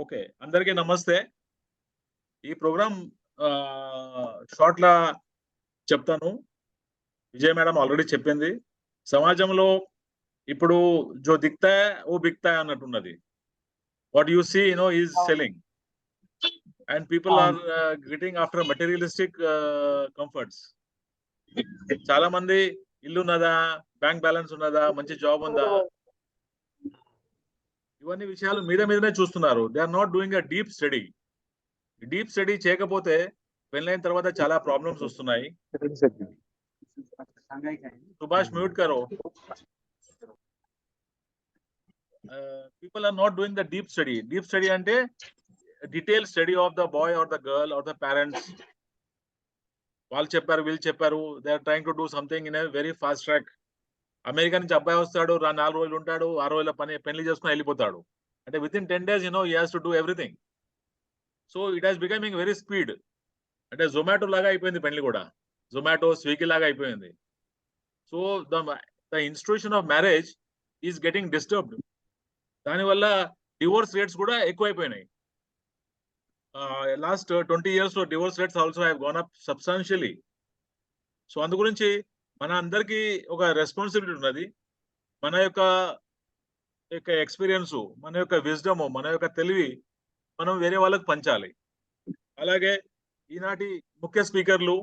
Okay, అందరికీ నమస్తే. ఈ ప్రోగ్రామ్ షార్ట్ లా చెప్తాను. విజయ్ మేడం ఆల్రెడీ చెప్పింది. సమాజంలో ఇప్పుడు జో దిక్తా ఓ బిక్తా అన్నట్టున్నది. What you see is selling and people are getting after materialistic comforts. చాలా మంది ఇల్లు ఉన్నదా, బ్యాంక్ బ్యాలెన్స్ ఉన్నదా, మంచి జాబ్ ఉందా, ఇవన్నీ విషయాలు మీదనే చూస్తున్నారు. They are not doing a deep study. Deep study చేయకపోతే పెళ్ళైన తర్వాత చాలా ప్రాబ్లమ్స్ వస్తున్నాయి. సుభాష్ మ్యూట్ కరో. People are not doing the deep study. Deep study అంటే detail study of the boy or the girl or the parents. వాళ్ళు చెప్పారు, వీళ్ళు చెప్పారు. They are trying to do something in a very fast track. America నుంచి అబ్బాయి వస్తాడు, 4 రోజులు ఉంటాడు, 6 రోజుల పెళ్లి చేసుకుని వెళ్ళిపోతాడు. అంటే with in 10 days he has to do everything. So it has becoming very speed. అంటే జొమాటో లాగా అయిపోయింది పెళ్లి కూడా. జొమాటో, స్విగ్గీ లాగా అయిపోయింది. So the institution of marriage is getting disturbed. దానివల్ల డివోర్స్ రేట్స్ కూడా ఎక్కువైపోయినాయి. లాస్ట్ 20 years లో divorce rates also have gone up substantially. So అందు గురించి మన అందరికీ ఒక రెస్పాన్సిబిలిటీ ఉన్నది. మన యొక్క ఎక్స్పీరియన్స్, మన యొక్క విజ్డమ్, మన యొక్క తెలివి మనం వేరే వాళ్ళకి పంచాలి. అలాగే ఈనాటి ముఖ్య స్పీకర్లు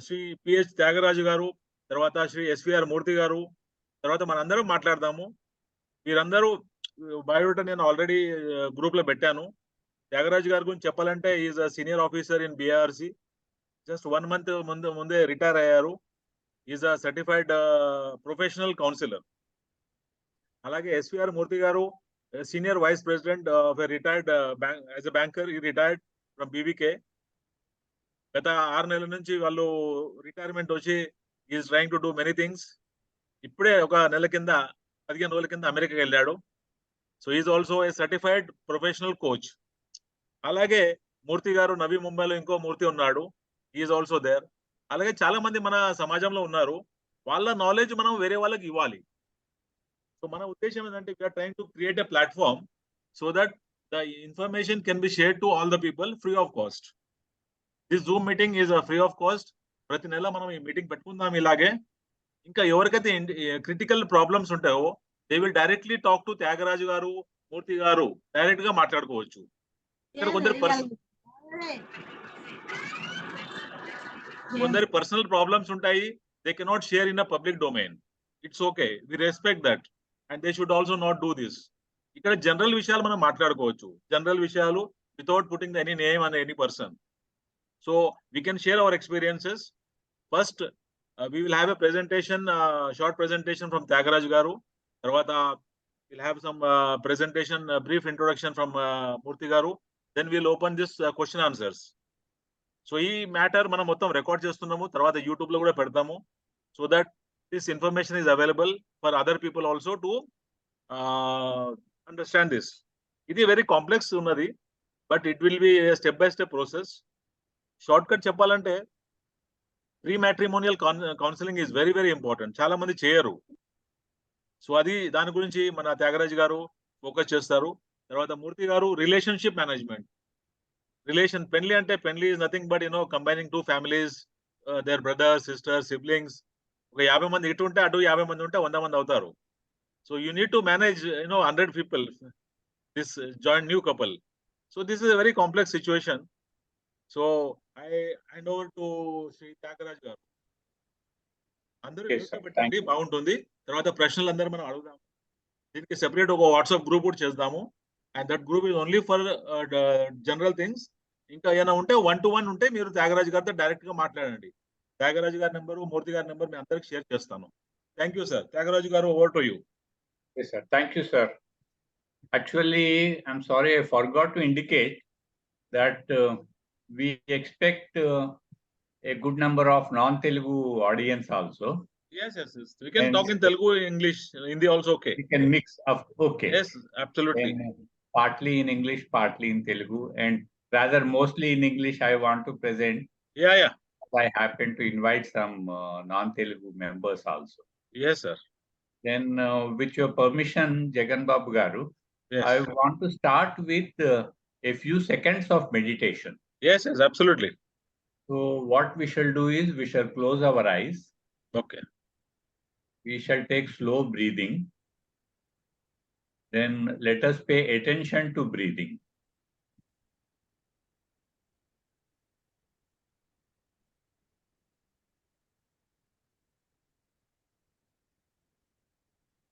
శ్రీ పి హెచ్ త్యాగరాజు గారు, తర్వాత శ్రీ SVR మూర్తి గారు, తర్వాత మనందరం మాట్లాడదాము. వీరందరూ బయోడేటా నేను ఆల్రెడీ గ్రూప్ లో పెట్టాను. త్యాగరాజు గారి గురించి చెప్పాలంటే is a senior officer in BRC. Just 1 month ముందే రిటైర్ అయ్యారు. Is a certified professional counsellor. అలాగే SVR మూర్తి గారు senior vice president of retired as a banker. He retired from BVK. గత 6 నెలల నుంచి వాళ్ళు రిటైర్మెంట్ వచ్చి is trying to do many things. ఇప్పుడే ఒక నెల కింద 15 రోజుల కింద అమెరికాకి వెళ్ళాడు. So is also a certified professional coach. అలాగే మూర్తి గారు నవీ ముంబైలో ఇంకో మూర్తి ఉన్నాడు. Is also there. అలాగే చాలా మంది మన సమాజంలో ఉన్నారు. వాళ్ళ నాలెడ్జ్ మనం వేరే వాళ్ళకి ఇవ్వాలి. సో మన ఉద్దేశం ఏంటంటే we're trying to create a platform so that the information can be share to all the people free of cost. This Zoom meeting is free of cost. ప్రతి నెల మనం ఈ మీటింగ్ పెట్టుకుందాం. ఇలాగే ఇంకా ఎవరికైతే క్రిటికల్ ప్రాబ్లమ్స్ ఉంటాయో they will directly talk to Thyagaraju గారు, మూర్తి గారు. డైరెక్ట్ గా మాట్లాడుకోవచ్చు. ఇక్కడ కొందరు పర్సనల్ ప్రాబ్లమ్స్ ఉంటాయి. They cannot share in a public domain. It's okay, we respect that and they should also not do this. ఇక్కడ జనరల్ విషయాలు మనం మాట్లాడుకోవచ్చు. జనరల్ విషయాలు without putting any name and any person. So we can share our experiences. First we will have a presentation, short presentation from Thaygaraju garu. Tarvata we'll have some presentation, brief introduction from Murthy garu. Then we'll open this question answers. So ee matter manam mottham record chestunnamo, tarvata YouTube lo kuda pedtamu, so that this information is available for other people also to understand this. Idi very complex unnadi, but it will be a step by step process. Shortcut cheppalante pre matrimonial counselling is very very important. చాలా మంది చేయరు. So అది దాని గురించి మన త్యాగరాజు గారు focus చేస్తారు. తర్వాత మూర్తి గారు రిలేషన్షిప్ మేనేజ్మెంట్. పెళ్లి అంటే పెళ్లి is nothing but combining 2 families, their brothers, sisters, siblings. ఒక 50 మంది ఇటు ఉంటే అటు 50 మంది ఉంటే 100 మంది అవుతారు. So you need to manage 100 people, this joint new couple. So this is a very complex situation. So I hand over to Sri Thyagaraju garu. అందరూ పెట్టండి, బాగుంటుంది. తర్వాత ప్రశ్నలు అందరూ మనం అడుగుదాం. దీనికి సెపరేట్ ఒక వాట్సాప్ గ్రూప్ కూడా చేద్దాము. And that group is only for general things. ఇంకా ఏమైనా ఉంటే 1-to-1 ఉంటే మీరు త్యాగరాజు గారితో డైరెక్ట్ గా మాట్లాడండి. త్యాగరాజు గారి నెంబరు, మూర్తి గారి నెంబర్ మీ అందరికి షేర్ చేస్తాను. Thank you sir. Thyagaraju garu, over to you. Yes sir, thank you sir. Actually I'm sorry, I forgot to indicate that we expect a good number of non-Telugu audience also. Yes. We can talk in Telugu, English, Hindi also okay. We can mix up. Okay. Yes, absolutely. And partly in English, partly in Telugu, and rather mostly in English I want to present. Yeah. I happen to invite some non-Telugu members also. Yes sir. Then with your permission, Jaganbabu garu, Yes. I want to start with a few seconds of meditation. Yes, yes, absolutely. So what we shall do is we shall close our eyes. Okay. We shall take slow breathing. Then let us pay attention to breathing.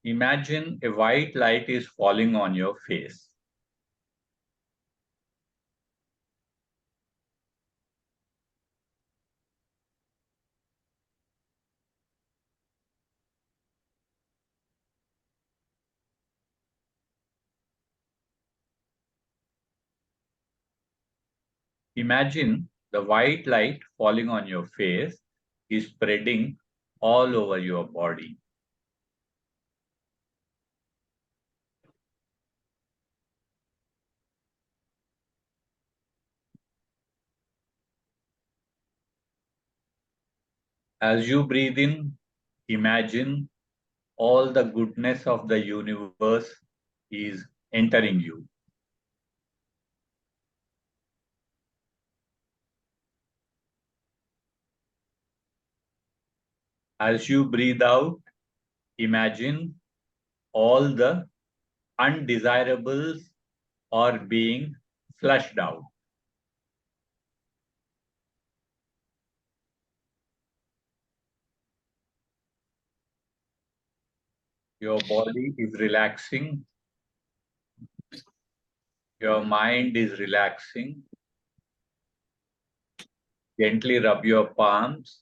Imagine a white light is falling on your face. Imagine the white light falling on your face is spreading all over your body. As you breathe in, imagine all the goodness of the universe is entering you. As you breathe out, imagine all the undesirables are being flushed out. Your body is relaxing. Your mind is relaxing. Gently rub your palms.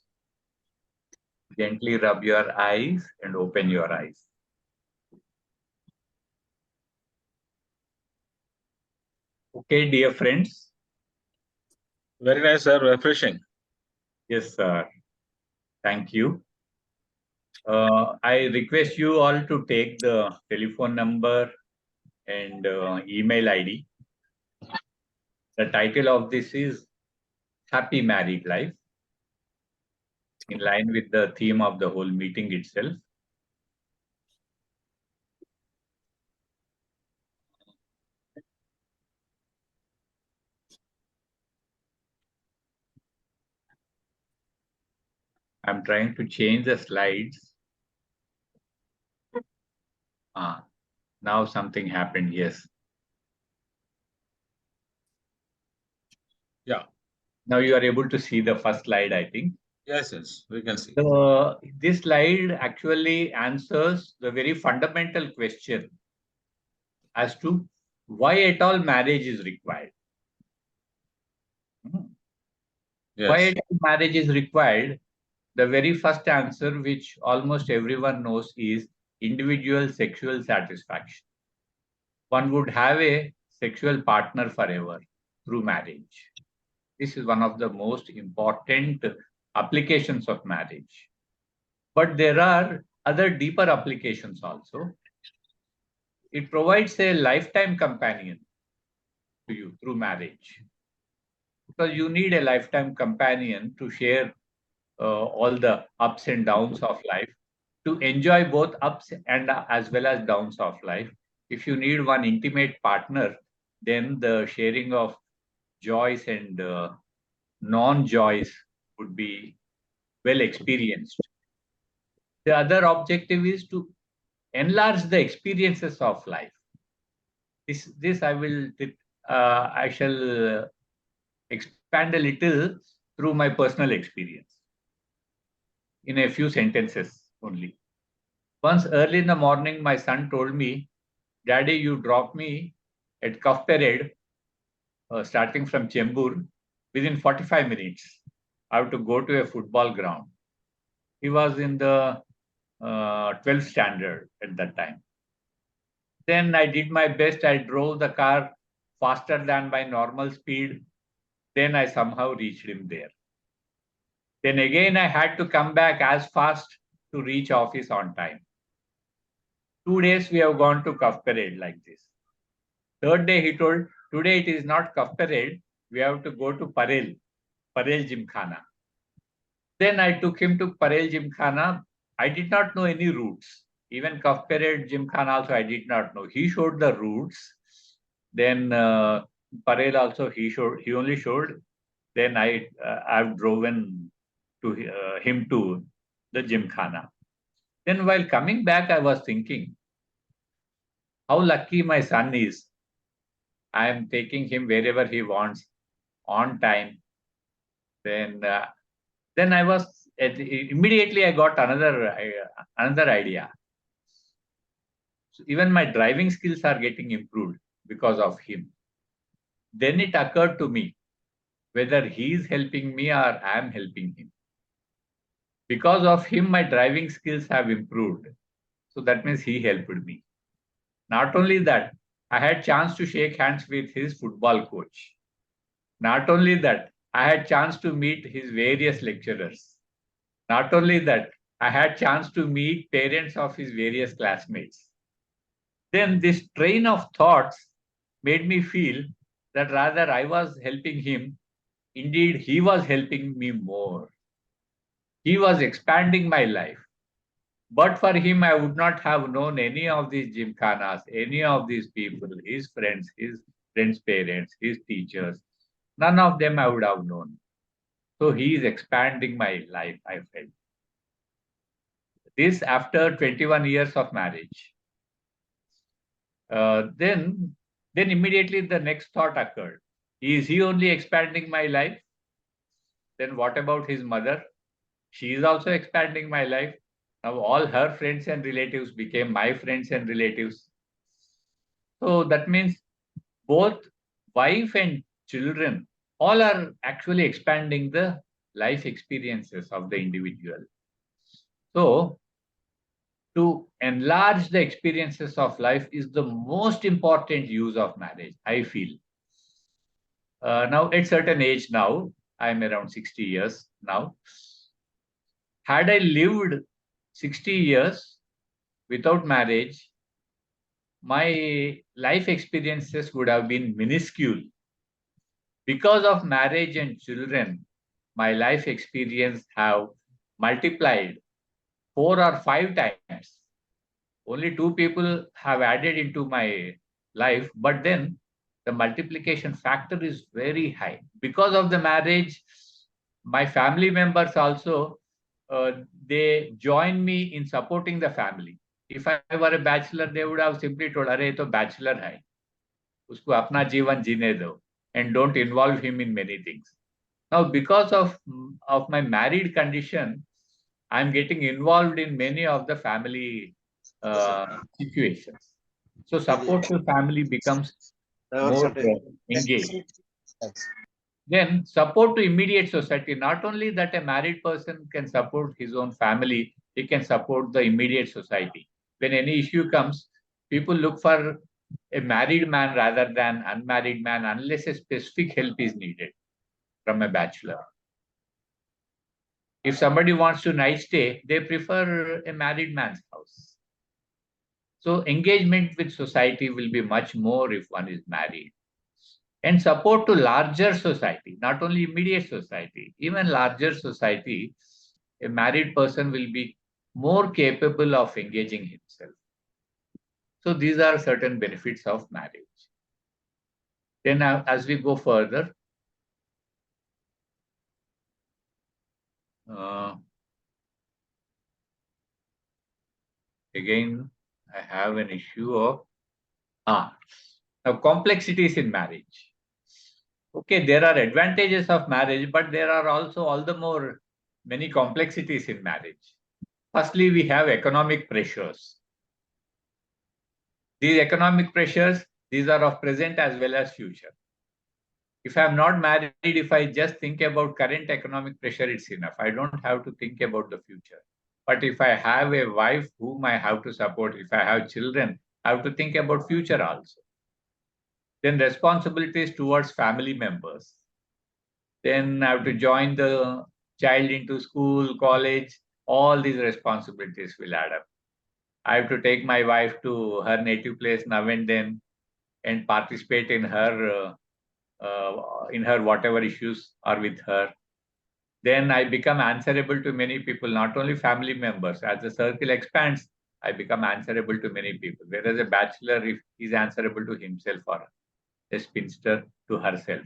Gently rub your eyes and open your eyes. Okay, dear friends. Very nice, sir. Refreshing. Yes, sir. Thank you. I request you all to take the telephone number and email ID. The title of this is Happy Married Life, in line with the theme of the whole meeting itself. I'm trying to change the slides. Now something happened, yes. Yeah. Now you are able to see the first slide, I think. Yes, yes, we can see. So this slide actually answers the very fundamental question as to why at all marriage is required. Yes. Why at all marriage is required? The very first answer, which almost everyone knows, is individual sexual satisfaction. One would have a sexual partner forever through marriage. This is one of the most important applications of marriage. But there are other deeper applications also. It provides a lifetime companion to you through marriage. Because you need a lifetime companion to share all the ups and downs of life, to enjoy both ups and as well as downs of life. If you need one intimate partner, then the sharing of joys and non-joys would be well experienced. The other objective is to enlarge the experiences of life. This I shall expand a little through my personal experience in a few sentences only. Once early in the morning, my son told me, "Daddy, you dropped me at Cuff Parade, starting from Chembur, within 45 minutes. I have to go to a football ground." He was in the 12th standard at that time. Then I did my best. I drove the car faster than my normal speed. Then I somehow reached him there. Then again, I had to come back as fast to reach office on time. 2 days we have gone to Cuff Parade like this. Third day he told, "Today it is not Cuff Parade. We have to go to Parel Gymkhana." Then I took him to Parel Gymkhana. I did not know any routes. Even Cuff Parade Gymkhana also I did not know. He showed the routes. Then parade also he only showed. Then I've driven to him to the Gymkhana. Then while coming back, I was thinking how lucky my son is. I am taking him wherever he wants on time. Then I was immediately I got another idea. So even my driving skills are getting improved because of him. Then it occurred to me whether he is helping me or I am helping him. Because of him, my driving skills have improved. So that means he helped me. Not only that, I had chance to shake hands with his football coach. Not only that, I had chance to meet his various lecturers. Not only that, I had chance to meet parents of his various classmates. Then this train of thoughts made me feel that rather I was helping him, indeed he was helping me more. He was expanding my life. But for him, I would not have known any of these gymkhanas, any of these people, his friends' parents, his teachers. None of them I would have known. So he is expanding my life, I felt. This after 21 years of marriage. Then immediately the next thought occurred. Is he only expanding my life? Then what about his mother? She is also expanding my life. Now all her friends and relatives became my friends and relatives. So that means both wife and children all are actually expanding the life experiences of the individual. So to enlarge the experiences of life is the most important use of marriage, I feel. Now at certain age now, I'm around 60 years now. Had I lived 60 years without marriage, my life experiences would have been minuscule. Because of marriage and children, my life experience have multiplied 4 or 5 times. Only 2 people have added into my life, but then the multiplication factor is very high. Because of the marriage, my family members also, they join me in supporting the family. If I were a bachelor, they would have simply told, "Arey, to bachelor hai. Usko apna jeevan jeene do," and don't involve him in many things. Now, because of my married condition, I'm getting involved in many of the family situations. So support to family becomes more engaged. Then support to immediate society. Not only that a married person can support his own family, he can support the immediate society. When any issue comes, people look for a married man rather than unmarried man unless a specific help is needed from a bachelor. If somebody wants to night stay, they prefer a married man's house. So engagement with society will be much more if one is married. And support to larger society, not only immediate society, even larger society, a married person will be more capable of engaging himself. So these are certain benefits of marriage. Then as we go further, again, I have an issue of now complexities in marriage. Okay, there are advantages of marriage, but there are also all the more many complexities in marriage. Firstly, we have economic pressures. These economic pressures, these are of present as well as future. If I'm not married, if I just think about current economic pressure, it's enough. I don't have to think about the future. But if I have a wife whom I have to support, if I have children, I have to think about future also. Then responsibilities towards family members. Then I have to join the child into school, college. All these responsibilities will add up. I have to take my wife to her native place now and then and participate in her whatever issues are with her. Then I become answerable to many people, not only family members. As the circle expands, I become answerable to many people. Whereas a bachelor, if he's answerable to himself or a spinster to herself.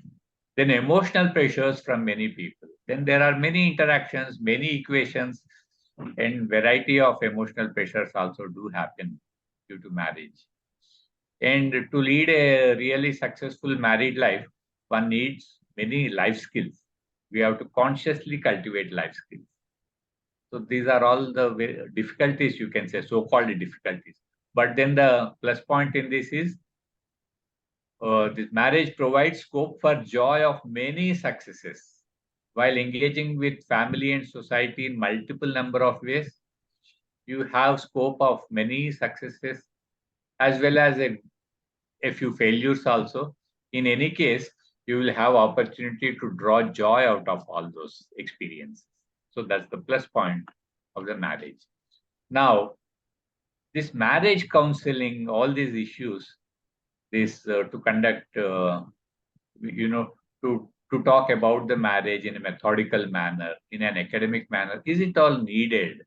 Then emotional pressures from many people. Then there are many interactions, many equations, and variety of emotional pressures also do happen due to marriage. And to lead a really successful married life, one needs many life skills. We have to consciously cultivate life skills. So these are all the difficulties, you can say, so-called difficulties. But then the plus point in this is this marriage provides scope for joy of many successes. While engaging with family and society in multiple number of ways, you have scope of many successes as well as a few failures also. In any case, you will have opportunity to draw joy out of all those experiences. So that's the plus point of the marriage. Now, this marriage counseling, all these issues, this to conduct, to talk about the marriage in a methodical manner, in an academic manner, is it all needed?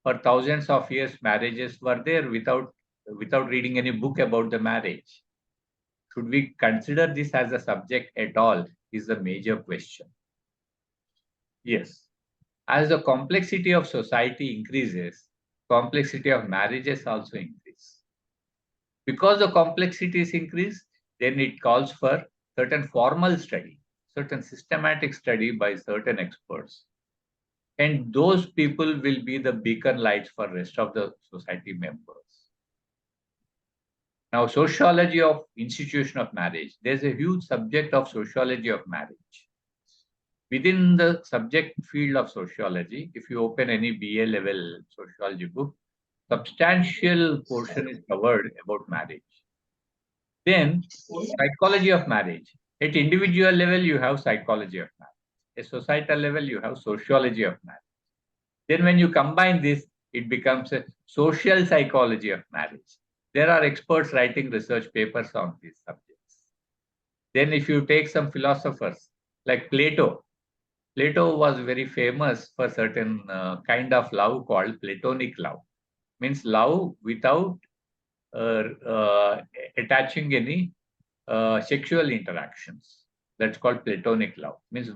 For thousands of years, marriages were there without reading any book about the marriage. Should we consider this as a subject at all is the major question. Yes. As the complexity of society increases, complexity of marriages also increase. Because the complexities increase, then it calls for certain formal study, certain systematic study by certain experts. And those people will be the beacon lights for rest of the society members. Now, sociology of institution of marriage. There's a huge subject of sociology of marriage. Within the subject field of sociology, if you open any BA level sociology book, substantial portion is covered about marriage. Then, psychology of marriage. At individual level, you have psychology of marriage. At societal level, you have sociology of marriage. Then when you combine this, it becomes a social psychology of marriage. There are experts writing research papers on these subjects. Then if you take some philosophers like Plato, Plato was very famous for certain kind of love called Platonic love. Means love without attaching any sexual interactions. That's called Platonic love. Means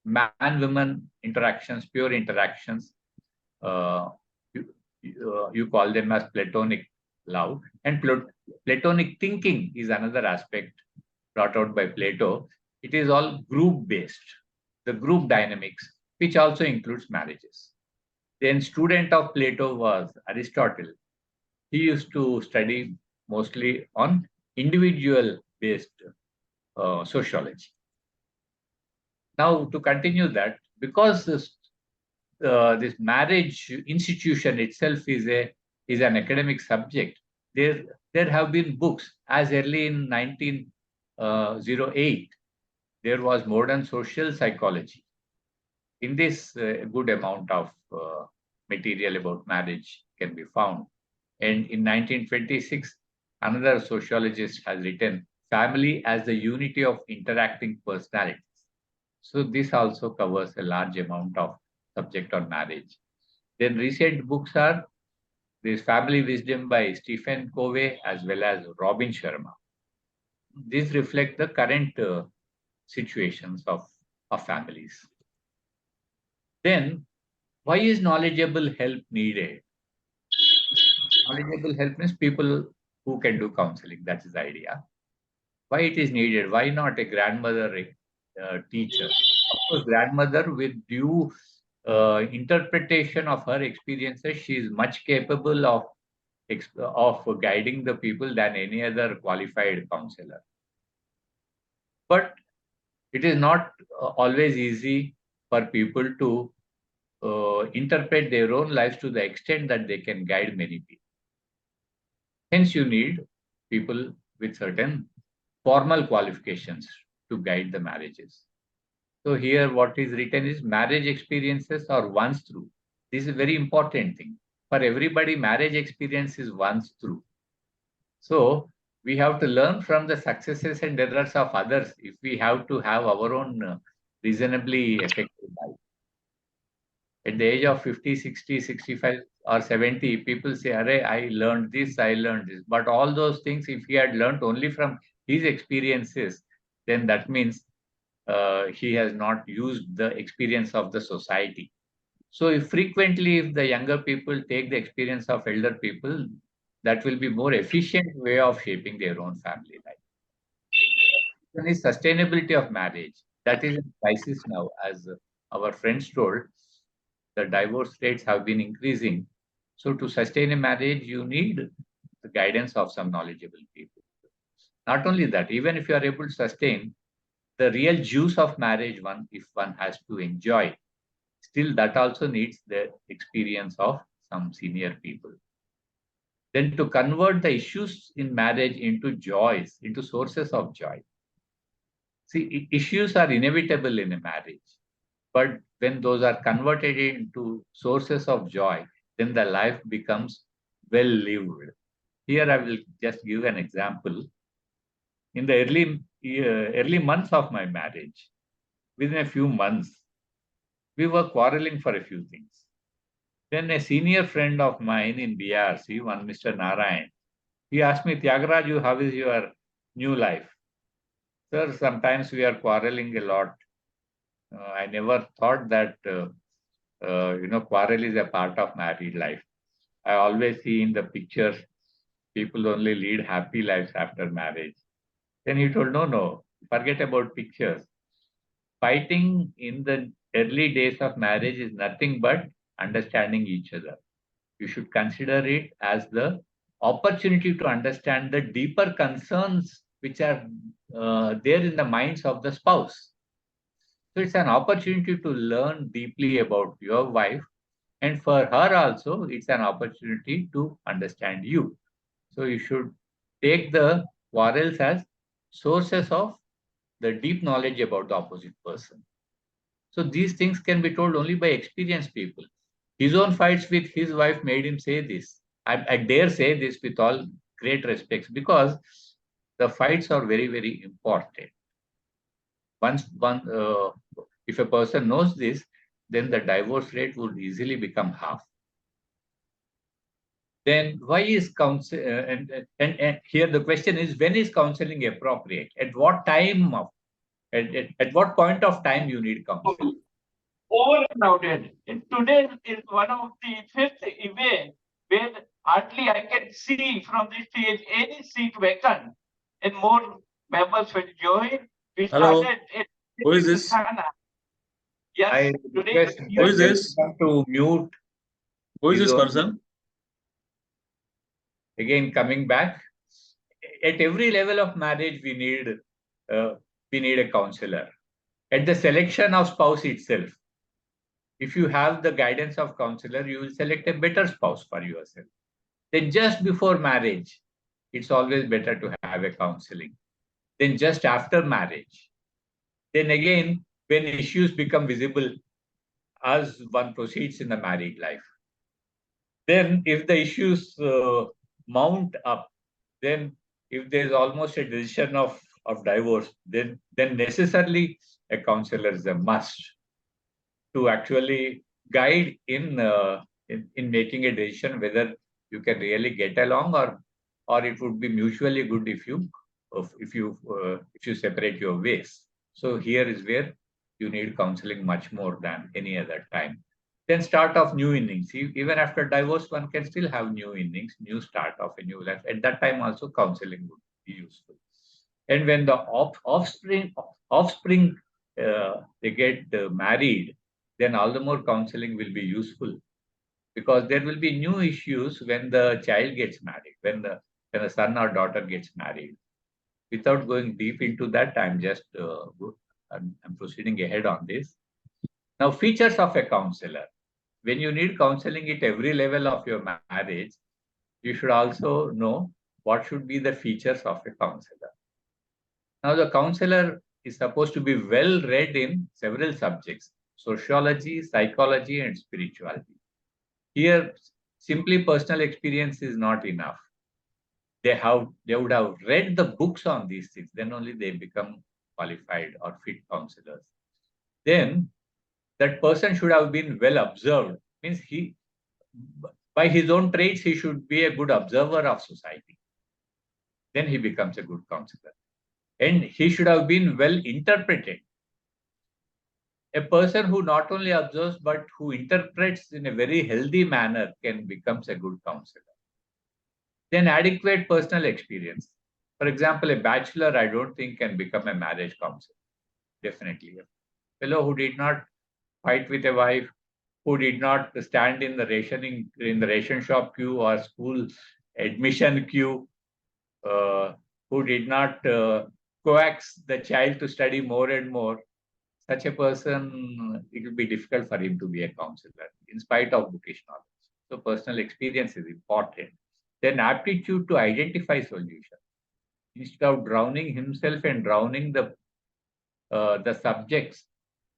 man-woman interactions, pure interactions. You call them as Platonic love. And Platonic thinking is another aspect brought out by Plato. It is all group-based, the group dynamics, which also includes marriages. Then student of Plato was Aristotle. He used to study mostly on individual-based sociology. Now, to continue that, because this marriage institution itself is an academic subject, there have been books as early in 1908. There was modern social psychology. In this, a good amount of material about marriage can be found. And in 1926, another sociologist has written family as the unity of interacting personalities. So this also covers a large amount of subject on marriage. Then recent books are this Family Wisdom by Stephen Covey as well as Robin Sharma. These reflect the current situations of families. Then, why is knowledgeable help needed? Knowledgeable help means people who can do counseling. That is the idea. Why it is needed? Why not a grandmother teacher? Of course, grandmother with due interpretation of her experiences, she is much capable of guiding the people than any other qualified counselor. But it is not always easy for people to interpret their own lives to the extent that they can guide many people. Hence, you need people with certain formal qualifications to guide the marriages. So here what is written is marriage experiences are once through. This is a very important thing. For everybody, marriage experience is once through. So we have to learn from the successes and errors of others if we have to have our own reasonably effective life. At the age of 50, 60, 65 or 70, people say, Array, I learned this, I learned this. But all those things, if he had learned only from his experiences, then that means he has not used the experience of the society. So if the younger people take the experience of elder people, that will be more efficient way of shaping their own family life. One is sustainability of marriage. That is in crisis now, as our friends told. The divorce rates have been increasing. So to sustain a marriage, you need the guidance of some knowledgeable people. Not only that, even if you are able to sustain the real juice of marriage, if one has to enjoy, still that also needs the experience of some senior people. Then to convert the issues in marriage into joys, into sources of joy. See, issues are inevitable in a marriage, but when those are converted into sources of joy, then the life becomes well lived. Here I will just give an example. In the early months of my marriage, within a few months, we were quarreling for a few things. Then a senior friend of mine in BRC, one Mr. Narayan, he asked me, Thyagaraju, how is your new life? Sir, sometimes we are quarreling a lot. I never thought that, quarrel is a part of married life. I always see in the pictures, people only lead happy lives after marriage. Then he told, no, forget about pictures. Fighting in the early days of marriage is nothing but understanding each other. You should consider it as the opportunity to understand the deeper concerns which are there in the minds of the spouse. So it's an opportunity to learn deeply about your wife, and for her also, it's an opportunity to understand you. So you should take the quarrels as sources of the deep knowledge about the opposite person. So these things can be told only by experienced people. His own fights with his wife made him say this. I dare say this with all great respects, because the fights are very, very important. If a person knows this, then the divorce rate would easily become half. Then why is counsel? And here the question is, when is counseling appropriate? At what time at what point of time you need counseling? Overcrowded. Today is one of the fifth event where hardly I can see from the stage any seat vacant, and more members will join. We Hello. started Who is this? Yes, I today. request Who is this? to mute. Who is his this own- person? Again, coming back, at every level of marriage, we need a counselor. At the selection of spouse itself, if you have the guidance of counselor, you will select a better spouse for yourself. Then just before marriage, it's always better to have a counseling. Then just after marriage, then again, when issues become visible as one proceeds in the married life, then if the issues mount up, then if there is almost a decision of divorce, then necessarily a counselor is a must to actually guide in making a decision whether you can really get along, or it would be mutually good if you separate your ways. So here is where you need counseling much more than any other time. Then start of new innings. Even after divorce, one can still have new innings, new start of a new life. At that time also counseling would be useful. And when the offspring they get married, then all the more counseling will be useful, because there will be new issues when the child gets married, when the son or daughter gets married. Without going deep into that, I'm proceeding ahead on this. Now, features of a counselor. When you need counseling at every level of your marriage, you should also know what should be the features of a counselor. Now, the counselor is supposed to be well read in several subjects: sociology, psychology, and spirituality. Here, simply personal experience is not enough. They would have read the books on these things, then only they become qualified or fit counselors. Then that person should have been well observed. Means he, by his own traits, he should be a good observer of society. Then he becomes a good counselor. And he should have been well interpreted. A person who not only observes but who interprets in a very healthy manner can become a good counselor. Then adequate personal experience. For example, a bachelor, I don't think can become a marriage counselor. Definitely. A fellow who did not fight with a wife, who did not stand in the ration shop queue or school admission queue, who did not coax the child to study more and more, such a person, it will be difficult for him to be a counselor in spite of bookish knowledge. So personal experience is important. Then aptitude to identify solutions. Instead of drowning himself and drowning the subjects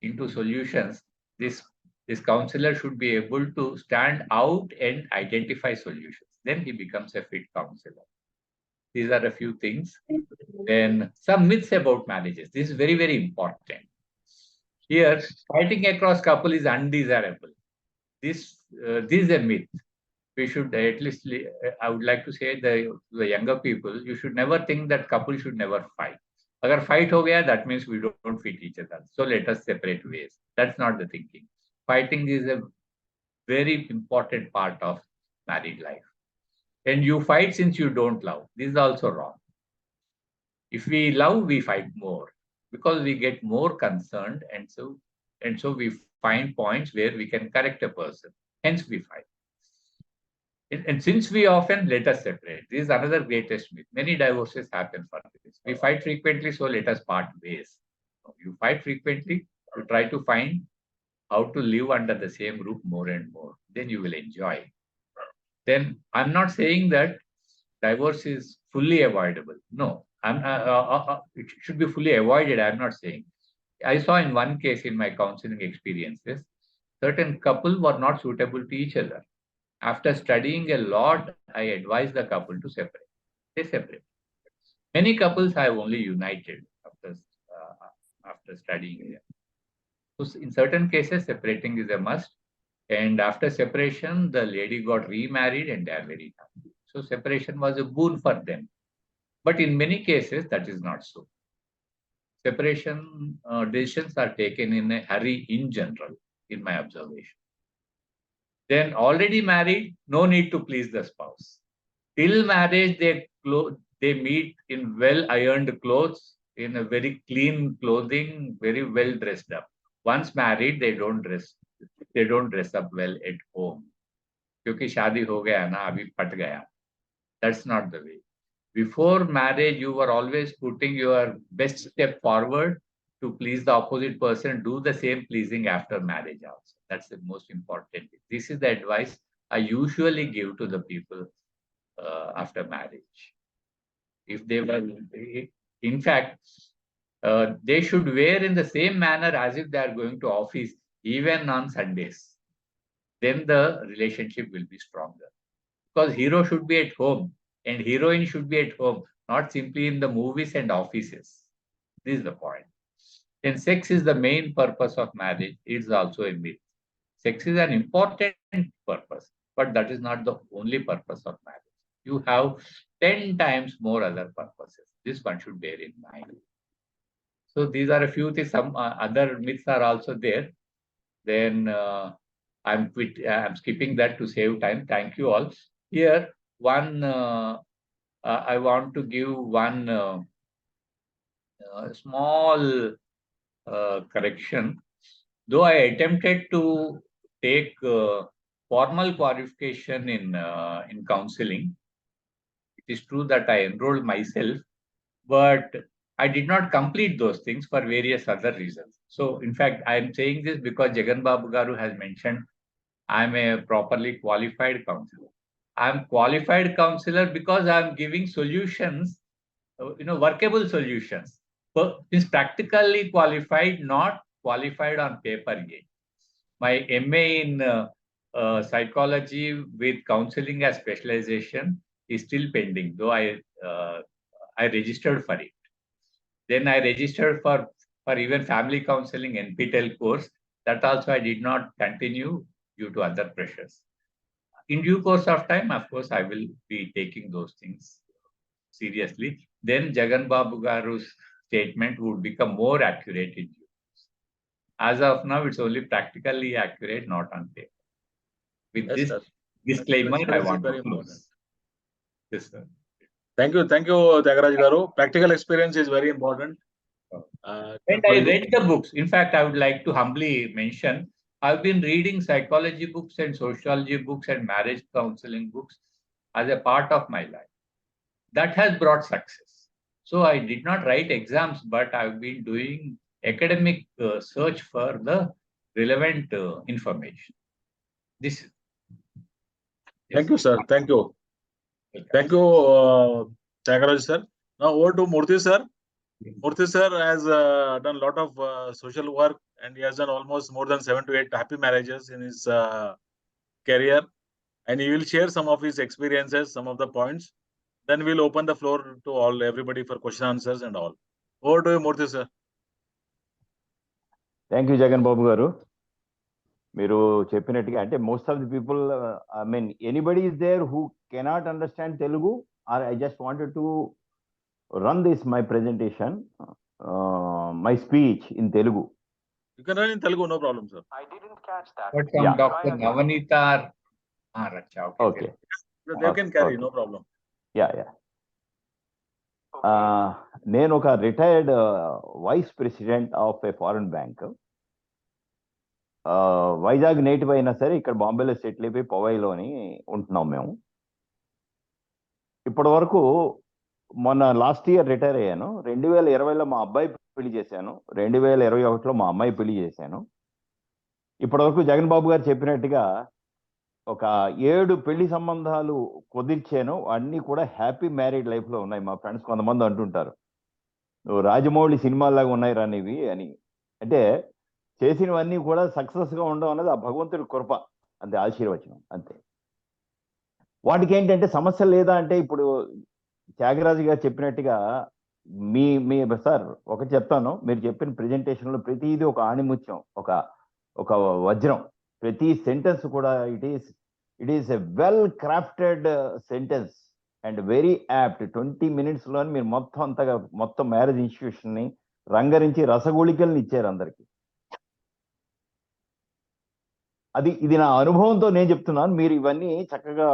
into solutions, this counselor should be able to stand out and identify solutions. Then he becomes a fit counselor. These are a few things. Then some myths about marriages. This is very, very important. Here, fighting across couple is undesirable. This is a myth. We should at least, I would like to say the younger people, you should never think that couple should never fight. Agar fight ho gaya, that means we don't fit each other. So let us separate ways. That's not the thinking. Fighting is a very important part of married life. And you fight since you don't love. This is also wrong. If we love, we fight more because we get more concerned, and so we find points where we can correct a person. Hence, we fight. And since we often let us separate, this is another greatest myth. Many divorces happen for this. We fight frequently, so let us part ways. You fight frequently, you try to find how to live under the same roof more and more. Then you will enjoy. Then I'm not saying that divorce is fully avoidable. No, it should be fully avoided. I'm not saying. I saw in one case in my counseling experiences, certain couple were not suitable to each other. After studying a lot, I advised the couple to separate. They separated. Many couples have only united after studying. So in certain cases, separating is a must. And after separation, the lady got remarried and they are very happy. So separation was a boon for them. But in many cases, that is not so. Separation decisions are taken in a hurry in general, in my observation. Then already married, no need to please the spouse. Till marriage, they meet in well-ironed clothes, in a very clean clothing, very well dressed up. Once married, they don't dress up well at home. Kyunki shaadi ho gaya na, abhi pat gaya. That's not the way. Before marriage, you were always putting your best step forward to please the opposite person. Do the same pleasing after marriage also. That's the most important thing. This is the advice I usually give to the people after marriage. If they were, in fact, they should wear in the same manner as if they are going to office, even on Sundays. Then the relationship will be stronger. Because hero should be at home and heroine should be at home, not simply in the movies and offices. This is the point. Then sex is the main purpose of marriage. It's also a myth. Sex is an important purpose, but that is not the only purpose of marriage. You have 10 times more other purposes. This one should bear in mind. So these are a few things. Some other myths are also there. Then I'm skipping that to save time. Thank you all. Here, one I want to give one small correction. Though I attempted to take formal qualification in counseling, it is true that I enrolled myself, but I did not complete those things for various other reasons. So, in fact, I am saying this because Jaganbabu Garu has mentioned I am a properly qualified counselor. I am qualified counselor because I am giving solutions, workable solutions. So, it's practically qualified, not qualified on paper yet. My MA in psychology with counseling as specialization is still pending, though I registered for it. Then I registered for even family counseling NPTEL course. That also I did not continue due to other pressures. In due course of time, of course, I will be taking those things seriously. Then Jaganbabu Garu's statement would become more accurate in due course. As of now, it's only practically accurate, not on paper. With Yes, this sir. disclaimer, I Experience is want very to important. close. Yes, sir. Thank you, Thyagaraju garu. Practical experience is very important. And I read the books. In fact, I would like to humbly mention, I've been reading psychology books and sociology books and marriage counseling books as a part of my life. That has brought success. So I did not write exams, but I've been doing academic search for the relevant information. This. Thank you, sir. Thank you. Thank you, Thyagaraju sir. Now over to Murty sir. Murty sir has done a lot of social work, and he has done almost more than 7 to 8 happy marriages in his career. And he will share some of his experiences, some of the points. Then we'll open the floor to everybody for question answers and all. Over to you, Murty sir. Thank you Jaganbabu గారు. మీరు చెప్పినట్టుగా అంటే most of the people I mean anybody is there who cannot understand Telugu or I just wanted to run this my presentation my speech in Telugu. You can run in Telugu, no problem, sir. I didn't catch that. But from Yeah. Dr. Navanita. Okay, They can carry, Okay. no problem. Yeah. నేను ఒక retired vice president of a foreign bank. Vizag నేటివ్ అయినా సరే ఇక్కడ బాంబేలో settle అయిపోయి పవైలోని ఉంటున్నాం మేము. ఇప్పటి వరకు మొన్న లాస్ట్ ఇయర్ రిటైర్ అయ్యాను. 2020లో మా అబ్బాయి పెళ్లి చేశాను. 2021లో మా అమ్మాయి పెళ్లి చేశాను. ఇప్పటి వరకు Jaganbabu గారు చెప్పినట్టుగా ఒక 7 పెళ్లి సంబంధాలు కుదిర్చాను. అన్నీ కూడా హ్యాపీ మ్యారీడ్ లైఫ్లో ఉన్నాయి. మా ఫ్రెండ్స్ కొంతమంది అంటుంటారు, నువ్వు రాజమౌళి సినిమాలాగా ఉన్నాయి రానివి అని. అంటే చేసినవన్నీ కూడా సక్సెస్గా ఉండడం అనేది ఆ భగవంతుడి కృప, అంతే, ఆశీర్వచనం అంతే. వాటికి ఏంటంటే సమస్య లేదా అంటే ఇప్పుడు త్యాగరాజు గారు చెప్పినట్టుగా మీ సార్ ఒకటి చెప్తాను, మీరు చెప్పిన ప్రెజెంటేషన్లో ప్రతిదీ ఒక ఆణిముత్యం, ఒక వజ్రం. ప్రతి సెంటెన్స్ కూడా it is a well crafted sentence and very apt. 20 minutesలో మీరు మొత్తం మ్యారేజ్ ఇన్స్టిట్యూషన్ని రంగరించి రసగుళికల్ని ఇచ్చారు అందరికి. ఇది నా అనుభవంతో నేను చెప్తున్నాను. మీరు ఇవన్నీ చక్కగా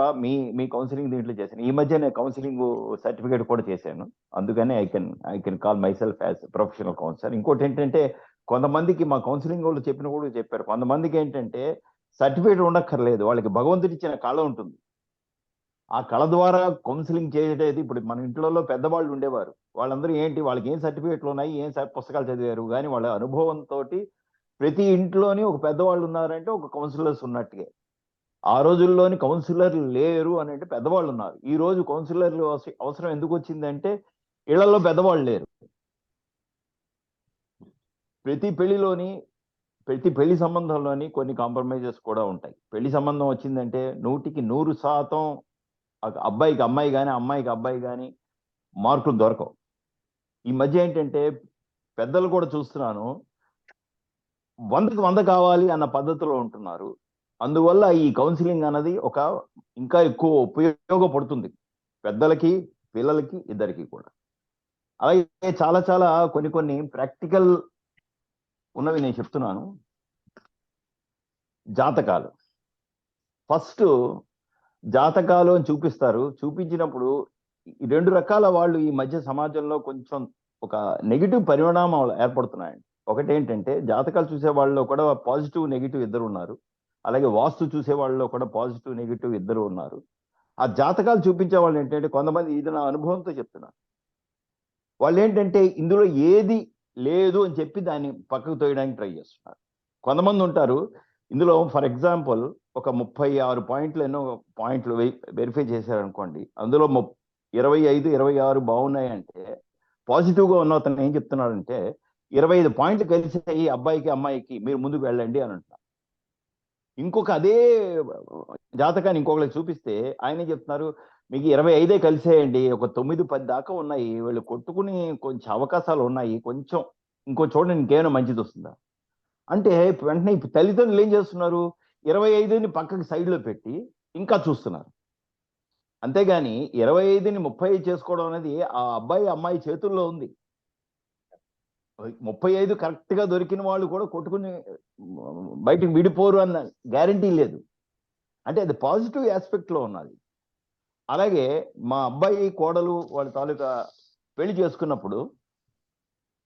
మీ కౌన్సిలింగ్ దీంట్లో చేశాను. ఈ మధ్య నేను కౌన్సిలింగ్ సర్టిఫికేట్ కూడా చేశాను. అందుకని I can call myself as professional counsellor. ఇంకోటి ఏంటంటే కొంతమందికి మా కౌన్సిలింగ్ వాళ్ళు చెప్పిన కూడా చెప్పారు, కొంతమందికి ఏంటంటే సర్టిఫికేట్ ఉండక్కర్లేదు, వాళ్ళకి భగవంతుడి ఇచ్చిన కళ ఉంటుంది. ఆ కళ ద్వారా కౌన్సిలింగ్ చేయటేది. ఇప్పుడు మన ఇంట్లో పెద్దవాళ్ళు ఉండేవారు, వాళ్ళందరూ ఏంటి, వాళ్ళకి ఏం సర్టిఫికేట్లు ఉన్నాయి, ఏం పుస్తకాలు చదివారు, కానీ వాళ్ళ అనుభవంతో ప్రతి ఇంట్లోని ఒక పెద్దవాళ్ళు ఉన్నారంటే ఒక కౌన్సిలర్స్ ఉన్నట్టుగా. ఆ రోజుల్లోని కౌన్సిలర్లు లేరు అని అంటే పెద్దవాళ్ళు ఉన్నారు. ఈ రోజు కౌన్సిలర్లు అవసరం ఎందుకు వచ్చిందంటే ఇళ్లలో పెద్దవాళ్ళు లేరు. ప్రతి పెళ్లి సంబంధంలోని కొన్ని కాంప్రమైజెస్ కూడా ఉంటాయి. పెళ్లి సంబంధం వచ్చిందంటే 100% అబ్బాయికి అమ్మాయి కానీ అమ్మాయికి అబ్బాయి కానీ మార్కులు దొరకవు. ఈ మధ్య ఏంటంటే పెద్దలు కూడా చూస్తున్నాను, 100కి 100 కావాలి అన్న పద్ధతిలో ఉంటున్నారు. అందువల్ల ఈ కౌన్సిలింగ్ అన్నది ఇంకా ఎక్కువ ఉపయోగపడుతుంది పెద్దలకి, పిల్లలకి, ఇద్దరికి కూడా. అలాగే చాలా చాలా కొన్ని ప్రాక్టికల్ ఉన్నవి నేను చెప్తున్నాను. జాతకాలు ఫస్ట్ జాతకాలు అని చూపిస్తారు. చూపించినప్పుడు 2 రకాల వాళ్ళు ఈ మధ్య సమాజంలో కొంచెం ఒక నెగిటివ్ పరిణామాలు ఏర్పడుతున్నాయండి. ఒకటి ఏంటంటే జాతకాలు చూసే వాళ్ళలో కూడా పాజిటివ్ నెగిటివ్ ఇద్దరు ఉన్నారు. అలాగే వాస్తు చూసే వాళ్ళలో కూడా పాజిటివ్ నెగిటివ్ ఇద్దరు ఉన్నారు. ఆ జాతకాలు చూపించే వాళ్ళు ఏంటంటే కొంతమంది, ఇది నా అనుభవంతో చెప్తున్నారు, వాళ్ళు ఏంటంటే ఇందులో ఏది లేదు అని చెప్పి దాన్ని పక్కకు తోయడానికి ట్రై చేస్తున్నారు. కొంతమంది ఉంటారు ఇందులో, ఫర్ ఎగ్జాంపుల్ ఒక 36 పాయింట్లు వెరిఫై చేశారనుకోండి, అందులో 25, 26 బాగున్నాయంటే పాజిటివ్గా ఉన్న అతను ఏం చెప్తున్నాడంటే 25 పాయింట్లు కలిసి అబ్బాయికి అమ్మాయికి మీరు ముందుకు వెళ్ళండి అని అంటున్నారు. ఇంకొక అదే జాతకాన్ని ఇంకొకరికి చూపిస్తే ఆయన చెప్తున్నారు, మీకు 25 కలిసేయండి, ఒక 9, 10 దాకా ఉన్నాయి, వీళ్ళు కొట్టుకుని కొంచెం అవకాశాలు ఉన్నాయి, కొంచెం ఇంకో చూడండి ఇంకేమైనా మంచిది వస్తుందా. అంటే వెంటనే ఇప్పుడు తల్లిదండ్రులు ఏం చేస్తున్నారు, 25ని పక్కకి సైడ్లో పెట్టి ఇంకా చూస్తున్నారు. అంతేగాని 25ని 30 చేసుకోవడం అనేది ఆ అబ్బాయి అమ్మాయి చేతుల్లో ఉంది. 35 కరెక్ట్ గా దొరికిన వాళ్ళు కూడా కొట్టుకుని బయటకు విడిపోరు అన్న గ్యారంటీ లేదు. అంటే అది పాజిటివ్ ఆస్పెక్ట్ లో ఉన్నది. అలాగే మా అబ్బాయి కోడలు వాళ్ళ తాలూకా పెళ్లి చేసుకున్నప్పుడు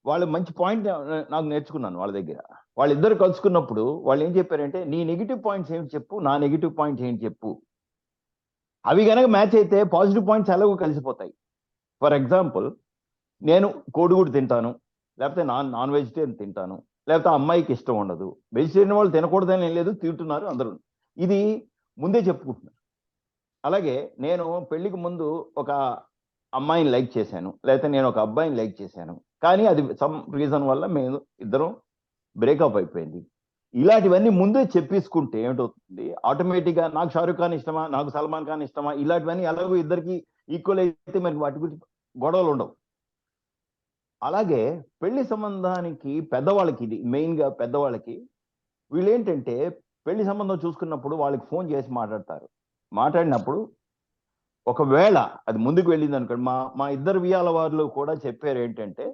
వాళ్ళు మంచి పాయింట్ నాకు నేర్చుకున్నాను వాళ్ళ దగ్గర. వాళ్ళిద్దరు కలుసుకున్నప్పుడు వాళ్ళు ఏం చెప్పారంటే, నీ నెగిటివ్ పాయింట్స్ ఏంటి చెప్పు, నా నెగిటివ్ పాయింట్స్ ఏంటి చెప్పు. అవి కనుక మ్యాచ్ అయితే పాజిటివ్ పాయింట్స్ ఎలాగో కలిసిపోతాయి. ఫర్ ఎగ్జాంపుల్, నేను కోడిగుడు తింటాను, లేకపోతే నాన్ వెజిటేరియన్ తింటాను, లేకపోతే అమ్మాయికి ఇష్టం ఉండదు. వెజిటేరియన్ వాళ్ళు తినకూడదని ఏం లేదు, తింటున్నారు అందరూ. ఇది ముందే చెప్పుకుంటున్నారు. అలాగే నేను పెళ్లికి ముందు ఒక అమ్మాయిని లైక్ చేశాను, లేకపోతే నేను ఒక అబ్బాయిని లైక్ చేశాను, కానీ అది సమ్ రీజన్ వల్ల మేము ఇద్దరం బ్రేకప్ అయిపోయింది. ఇలాంటివన్నీ ముందే చెప్పేసుకుంటే ఏమిటవుతుంది, ఆటోమేటిక్గా నాకు షారూఖ్ ఖాన్ ఇష్టమా, నాకు సల్మాన్ ఖాన్ ఇష్టమా, ఇలాంటివన్నీ ఎలాగో ఇద్దరికి ఈక్వల్ అయితే మరి వాటి గురించి గొడవలు ఉండవు. అలాగే పెళ్లి సంబంధానికి పెద్దవాళ్ళకి, ఇది మెయిన్గా పెద్దవాళ్ళకి, వీళ్ళు ఏంటంటే పెళ్లి సంబంధం చూసుకున్నప్పుడు వాళ్ళకి ఫోన్ చేసి మాట్లాడినప్పుడు ఒకవేళ అది ముందుకు వెళ్ళింది అనుకోండి, మా ఇద్దరు వియాల వారు కూడా చెప్పారు ఏంటంటే,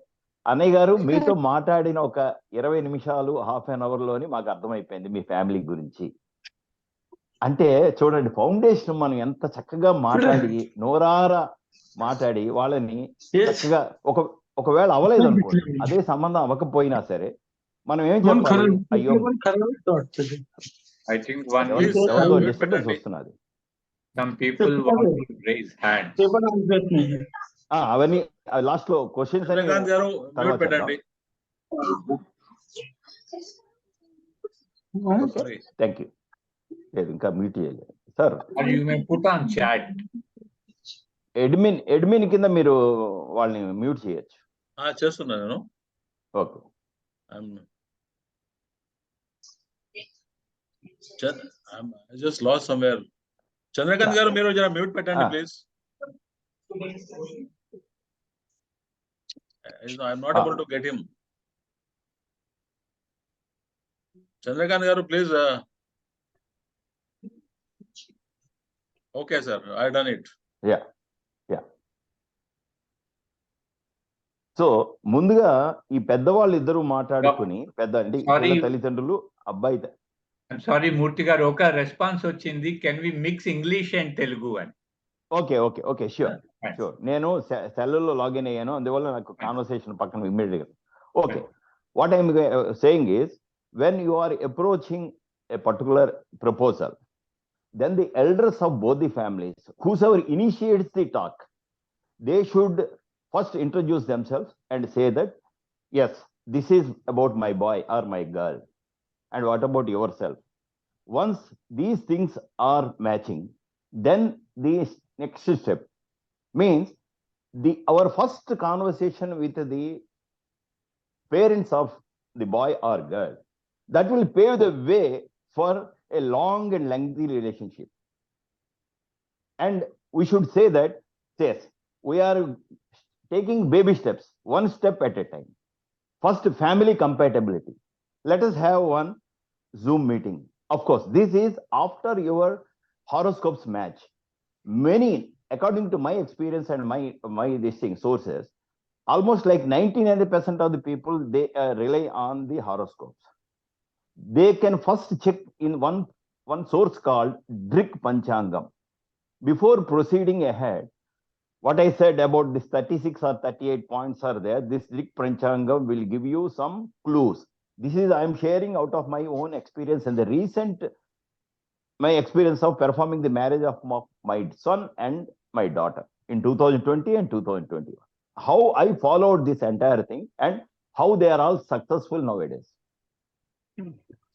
అన్నయ్య గారు మీతో మాట్లాడిన ఒక 20 నిమిషాలు హాఫ్ అన్ అవర్ లోని మాకు అర్థమైపోయింది మీ ఫ్యామిలీ గురించి. అంటే చూడండి, ఫౌండేషన్ మనం ఎంత చక్కగా మాట్లాడి నోరారా మాట్లాడి వాళ్ళని చక్కగా ఒకవేళ అవ్వలేదు అనుకోండి, అదే సంబంధం అవ్వకపోయినా సరే మనం ఏం చెప్పాలి, అయ్యో I think ఎవరితో డిస్టర్బెన్స్ వస్తున్నది. some people want to raise hands. అవన్నీ లాస్ట్ లో క్వశ్చన్స్ అని చంద్రకాంత్ గారు తర్వాత పెట్టండి. థ్యాంక్ యూ. లేదు ఇంకా మ్యూట్ చేయలేదు sir. Or you may put on chat. Admin కింద మీరు వాళ్ళని మ్యూట్ చేయొచ్చు. చేస్తున్నా నేను. Okay. I just lost somewhere. Chandrakant గారు మీరు జర మ్యూట్ పెట్టండి please. I'm not able to get him. Chandrakant garu, please. Okay, sir. I done it. Yeah. So ముందుగా ఈ పెద్దవాళ్ళు ఇద్దరు మాట్లాడుకుని, పెద్ద అంటే తల్లిదండ్రులు అబ్బాయి. I'm sorry, Murty garu, oka response వచ్చింది. Can we mix English and Telugu అని? Okay sure. నేను సెల్లో లాగిన్ అయ్యాను, అందువల్ల నాకు కాన్వర్సేషన్ పక్కన ఇమ్మీడియట్గా. Okay, what I'm saying is, when you are approaching a particular proposal, then the elders of both the families, whosoever initiates the talk, they should first introduce themselves and say that, yes, this is about my boy or my girl, and what about yourself? Once these things are matching, then the next step means our first conversation with the parents of the boy or girl, that will pave the way for a long and lengthy relationship. And we should say that, yes, we are taking baby steps, one step at a time. First, family compatibility. Let us have one Zoom meeting. Of course, this is after your horoscopes match. Many, according to my experience and my distinct sources, almost like 99% of the people, they rely on the horoscopes. They can first check in one source called Drik Panchangam. Before proceeding ahead, what I said about this 36 or 38 points are there, this Drik Panchangam will give you some clues. This is, I am sharing out of my own experience and my experience of performing the marriage of my son and my daughter in 2020 and 2021. How I followed this entire thing and how they are all successful nowadays.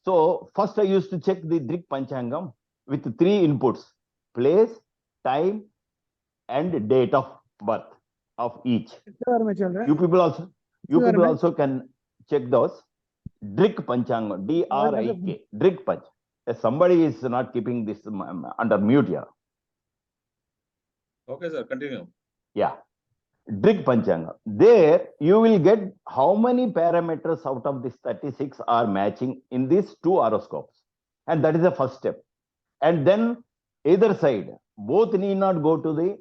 So first I used to check the Drik Panchangam with 3 inputs: place, time, and date of birth of each. You people also can check those. Drik Panchangam, D-R-I-K, Drik Panch. Somebody is not keeping this under mute here. Okay, sir. Continue. Yeah. Drig Panchanga. There you will get how many parameters out of this 36 are matching in these two horoscopes. And that is the first step. And then either side, both need not go to the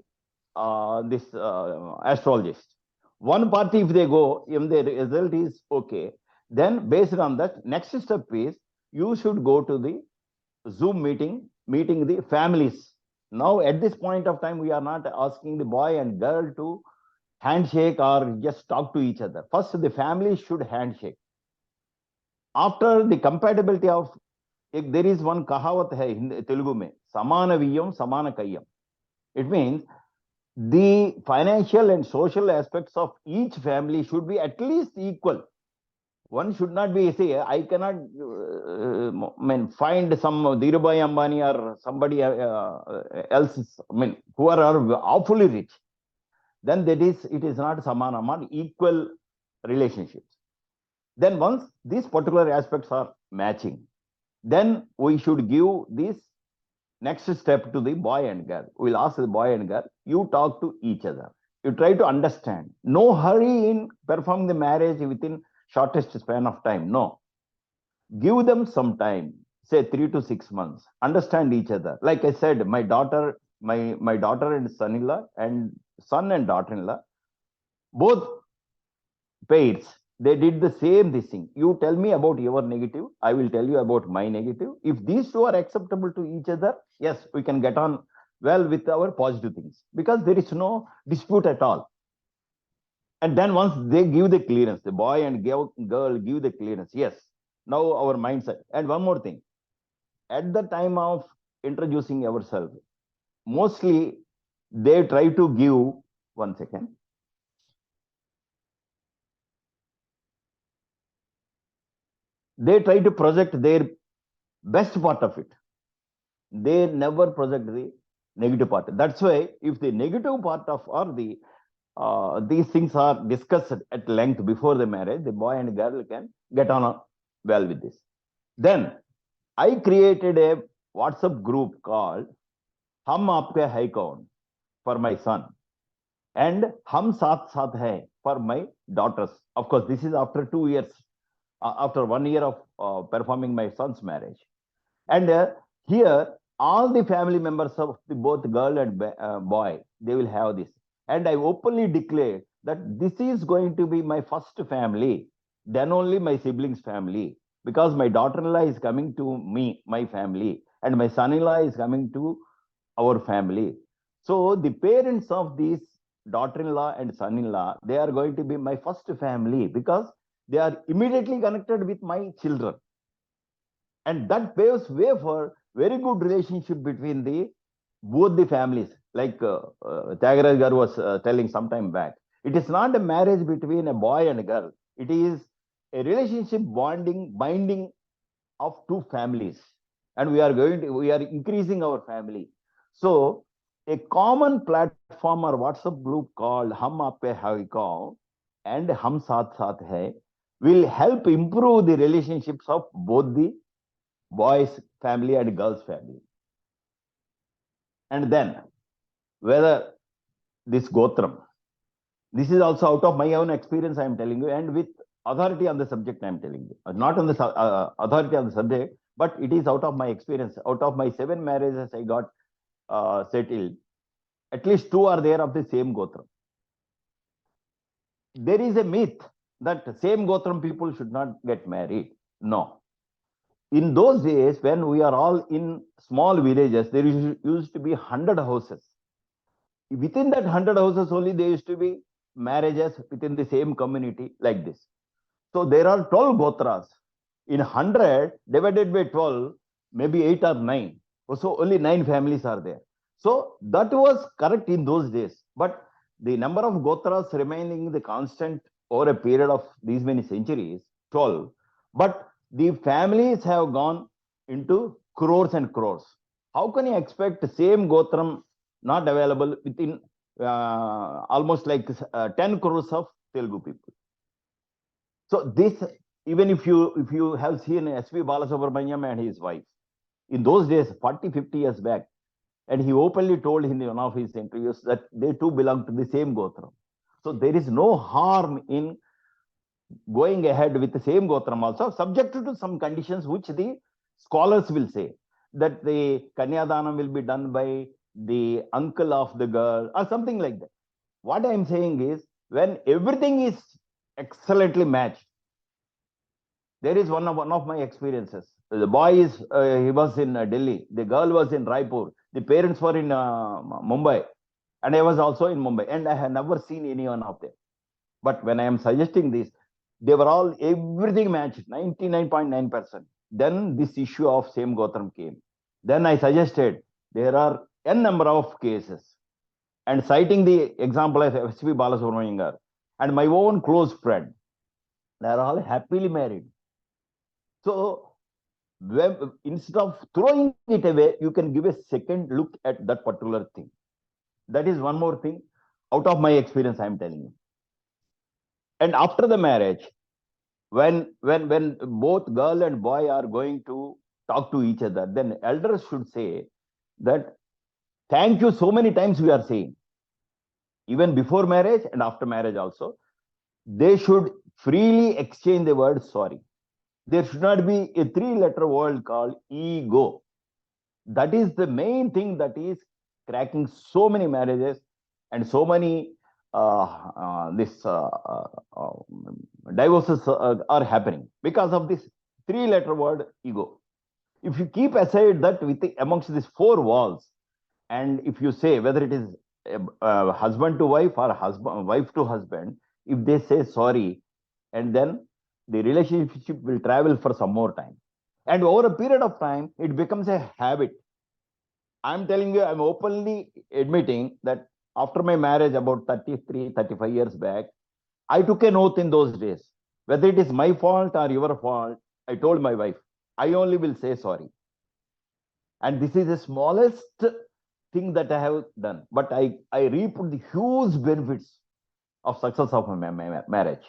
astrologist. One party, if they go, if the result is okay, then based on that, next step is you should go to the Zoom meeting the families. Now, at this point of time, we are not asking the boy and girl to handshake or just talk to each other. First, the family should handshake. After the compatibility of, there is one kahawat hai in Telugu mein, samana viyam, samana kayyam. It means the financial and social aspects of each family should be at least equal. One should not be, say, I cannot find some Dhirubhai Ambani or somebody else, who are awfully rich. Then it is not samana, equal relationships. Then once these particular aspects are matching, then we should give this next step to the boy and girl. We'll ask the boy and girl, you talk to each other. You try to understand. No hurry in performing the marriage within shortest span of time. No. Give them some time, say 3 to 6 months. Understand each other. Like I said, my daughter and son-in-law and son and daughter-in-law, both pairs, they did the same this thing. You tell me about your negative, I will tell you about my negative. If these two are acceptable to each other, yes, we can get on well with our positive things, because there is no dispute at all. And then once they give the clearance, the boy and girl give the clearance, yes, now our mindset. And one more thing, at the time of introducing ourselves, mostly they try to give, one second. They try to project their best part of it. They never project the negative part. That's why if the negative part of or the these things are discussed at length before the marriage, the boy and girl can get on well with this. Then I created a WhatsApp group called Hum Aapke Hai Kaun for my son, and Hum Saath Saath Hai for my daughters. Of course, this is after 2 years, after 1 year of performing my son's marriage. And here, all the family members of both girl and boy, they will have this. And I openly declare that this is going to be my first family, then only my siblings' family, because my daughter-in-law is coming to me, my family, and my son-in-law is coming to our family. So the parents of these daughter-in-law and son-in-law, they are going to be my first family, because they are immediately connected with my children. And that paves way for very good relationship between both the families. Like Thyagaraju was telling some time back, it is not a marriage between a boy and a girl. It is a relationship binding of two families. And we are increasing our family. So a common platform or WhatsApp group called Hum Aape Hai Kaun and Hum Saath Saath Hai will help improve the relationships of both the boys' family and girls' family. And then, whether this Gotram, this is also out of my own experience, I am telling you, and with authority on the subject, I am telling you. Not on the authority on the subject, but it is out of my experience. Out of my 7 marriages I got settled, at least 2 are there of the same Gotram. There is a myth that same Gotram people should not get married. No. In those days, when we are all in small villages, there used to be 100 houses. Within that 100 houses only, there used to be marriages within the same community like this. So there are 12 Gotras. In 100 divided by 12, maybe 8 or 9. So only 9 families are there. So that was correct in those days. But the number of Gotras remaining the constant over a period of these many centuries, 12. But the families have gone into crores and crores. How can you expect the same Gotram not available within almost like 10 crores of Telugu people? So this, even if you have seen S.V. Balasubramaniam and his wife, in those days, 40, 50 years back, and he openly told in one of his interviews that they too belong to the same Gotram. So there is no harm in going ahead with the same Gotram also, subject to some conditions which the scholars will say, that the Kanyadanam will be done by the uncle of the girl or something like that. What I am saying is, when everything is excellently matched, there is one of my experiences. The boy is, he was in Delhi, the girl was in Raipur, the parents were in Mumbai, and I was also in Mumbai, and I have never seen any one of them. But when I am suggesting this, they were all, everything matched, 99.9%. Then this issue of same Gotram came. Then I suggested there are n number of cases, and citing the example of S.V. Balasubramanian and my own close friend, they are all happily married. So when, instead of throwing it away, you can give a second look at that particular thing. That is one more thing out of my experience I am telling you. And after the marriage, when both girl and boy are going to talk to each other, then elders should say that thank you so many times we are saying, even before marriage and after marriage also, they should freely exchange the word sorry. There should not be a 3-letter word called ego. That is the main thing that is cracking so many marriages and so many divorces are happening because of this 3-letter word ego. If you keep aside that amongst these 4 walls, and if you say whether it is husband to wife or wife to husband, if they say sorry, and then the relationship will travel for some more time, and over a period of time it becomes a habit. I'm telling you, I'm openly admitting that after my marriage about 35 years back, I took an oath in those days, whether it is my fault or your fault. I told my wife, I only will say sorry. And this is the smallest thing that I have done, but I reaped the huge benefits of success of my marriage.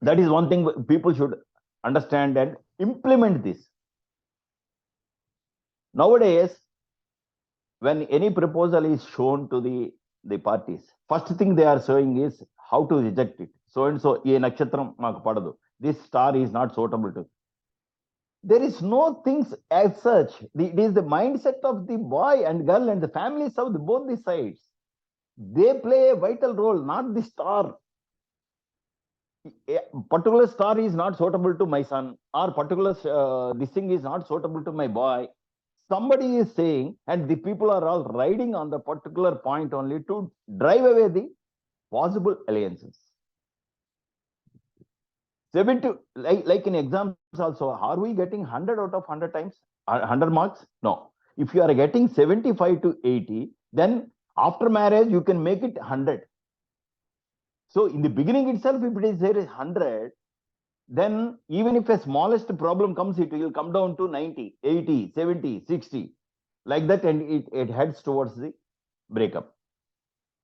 That is one thing people should understand and implement this. Nowadays, when any proposal is shown to the parties, first thing they are showing is how to reject it. So and so, ye nakshatram maaku padadu. This star is not suitable to. There is no things as such. It is the mindset of the boy and girl and the families of both the sides. They play a vital role, not the star. A particular star is not suitable to my son, or particular this thing is not suitable to my boy. Somebody is saying, and the people are all riding on the particular point only to drive away the possible alliances. 70, like in exams also, are we getting 100 out of 100 times, 100 marks? No. If you are getting 75 to 80, then after marriage you can make it 100. So in the beginning itself, if it is there is 100, then even if a smallest problem comes, it will come down to 90, 80, 70, 60, like that, and it heads towards the breakup.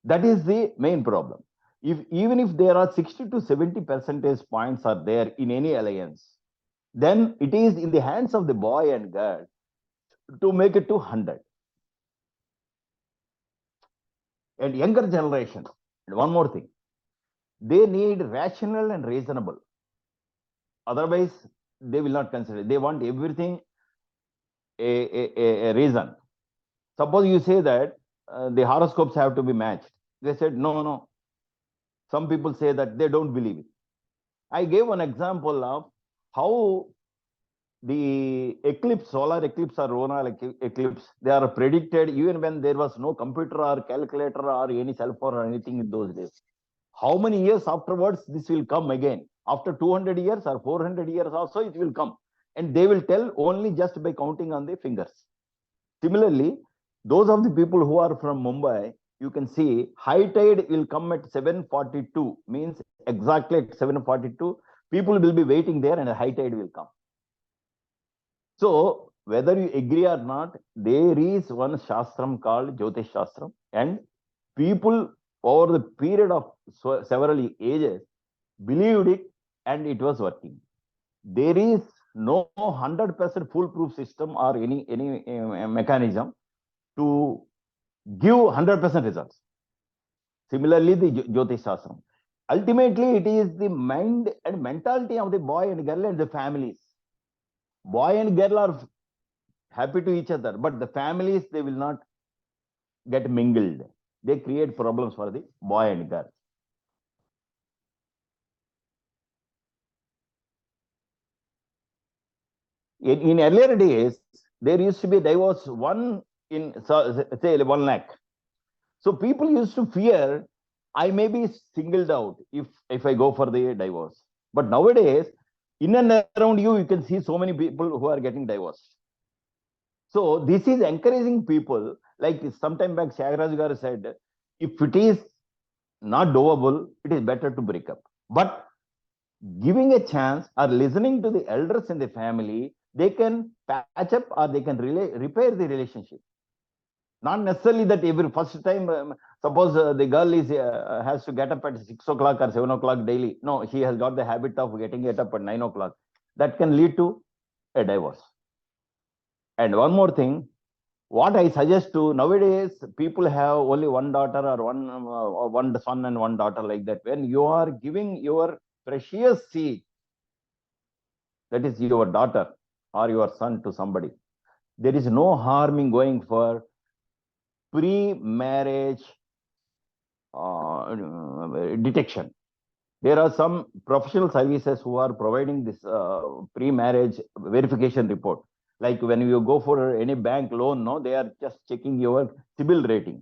That is the main problem. Even if there are 60 to 70 percentage points are there in any alliance, then it is in the hands of the boy and girl to make it to 100. And younger generation, one more thing, they need rational and reasonable. Otherwise, they will not consider. They want everything a reason. Suppose you say that the horoscopes have to be matched. They said, no. Some people say that they don't believe it. I gave an example of how the eclipse, solar eclipse or lunar eclipse, they are predicted even when there was no computer or calculator or any cell phone or anything in those days. How many years afterwards this will come again? After 200 years or 400 years also it will come. And they will tell only just by counting on the fingers. Similarly, those of the people who are from Mumbai, you can see high tide will come at 7:42, means exactly at 7:42, people will be waiting there and a high tide will come. So whether you agree or not, there is one shastram called Jyotish Shastram, and people over the period of several ages believed it and it was working. There is no 100% foolproof system or any mechanism to give 100% results. Similarly, the Jyotish Shastram. Ultimately, it is the mind and mentality of the boy and girl and the families. Boy and girl are happy to each other, but the families, they will not get mingled. They create problems for the boy and girl. In earlier days, there used to be divorce one in, say, 1 lakh. So people used to fear, I may be singled out if I go for the divorce. But nowadays, in and around you, you can see so many people who are getting divorced. So this is encouraging people, like sometime back Thyagaraju garu said, if it is not doable, it is better to break up. But giving a chance or listening to the elders in the family, they can patch up or they can repair the relationship. Not necessarily that every first time, suppose the girl is has to get up at 6 o'clock or 7 o'clock daily. No, she has got the habit of getting it up at 9 o'clock. That can lead to a divorce. And one more thing, what I suggest to nowadays, people have only one daughter or one son and one daughter like that. When you are giving your precious seed, that is your daughter or your son to somebody, there is no harm in going for pre-marriage detection. There are some professional services who are providing this pre-marriage verification report. Like when you go for any bank loan, no, they are just checking your CIBIL rating.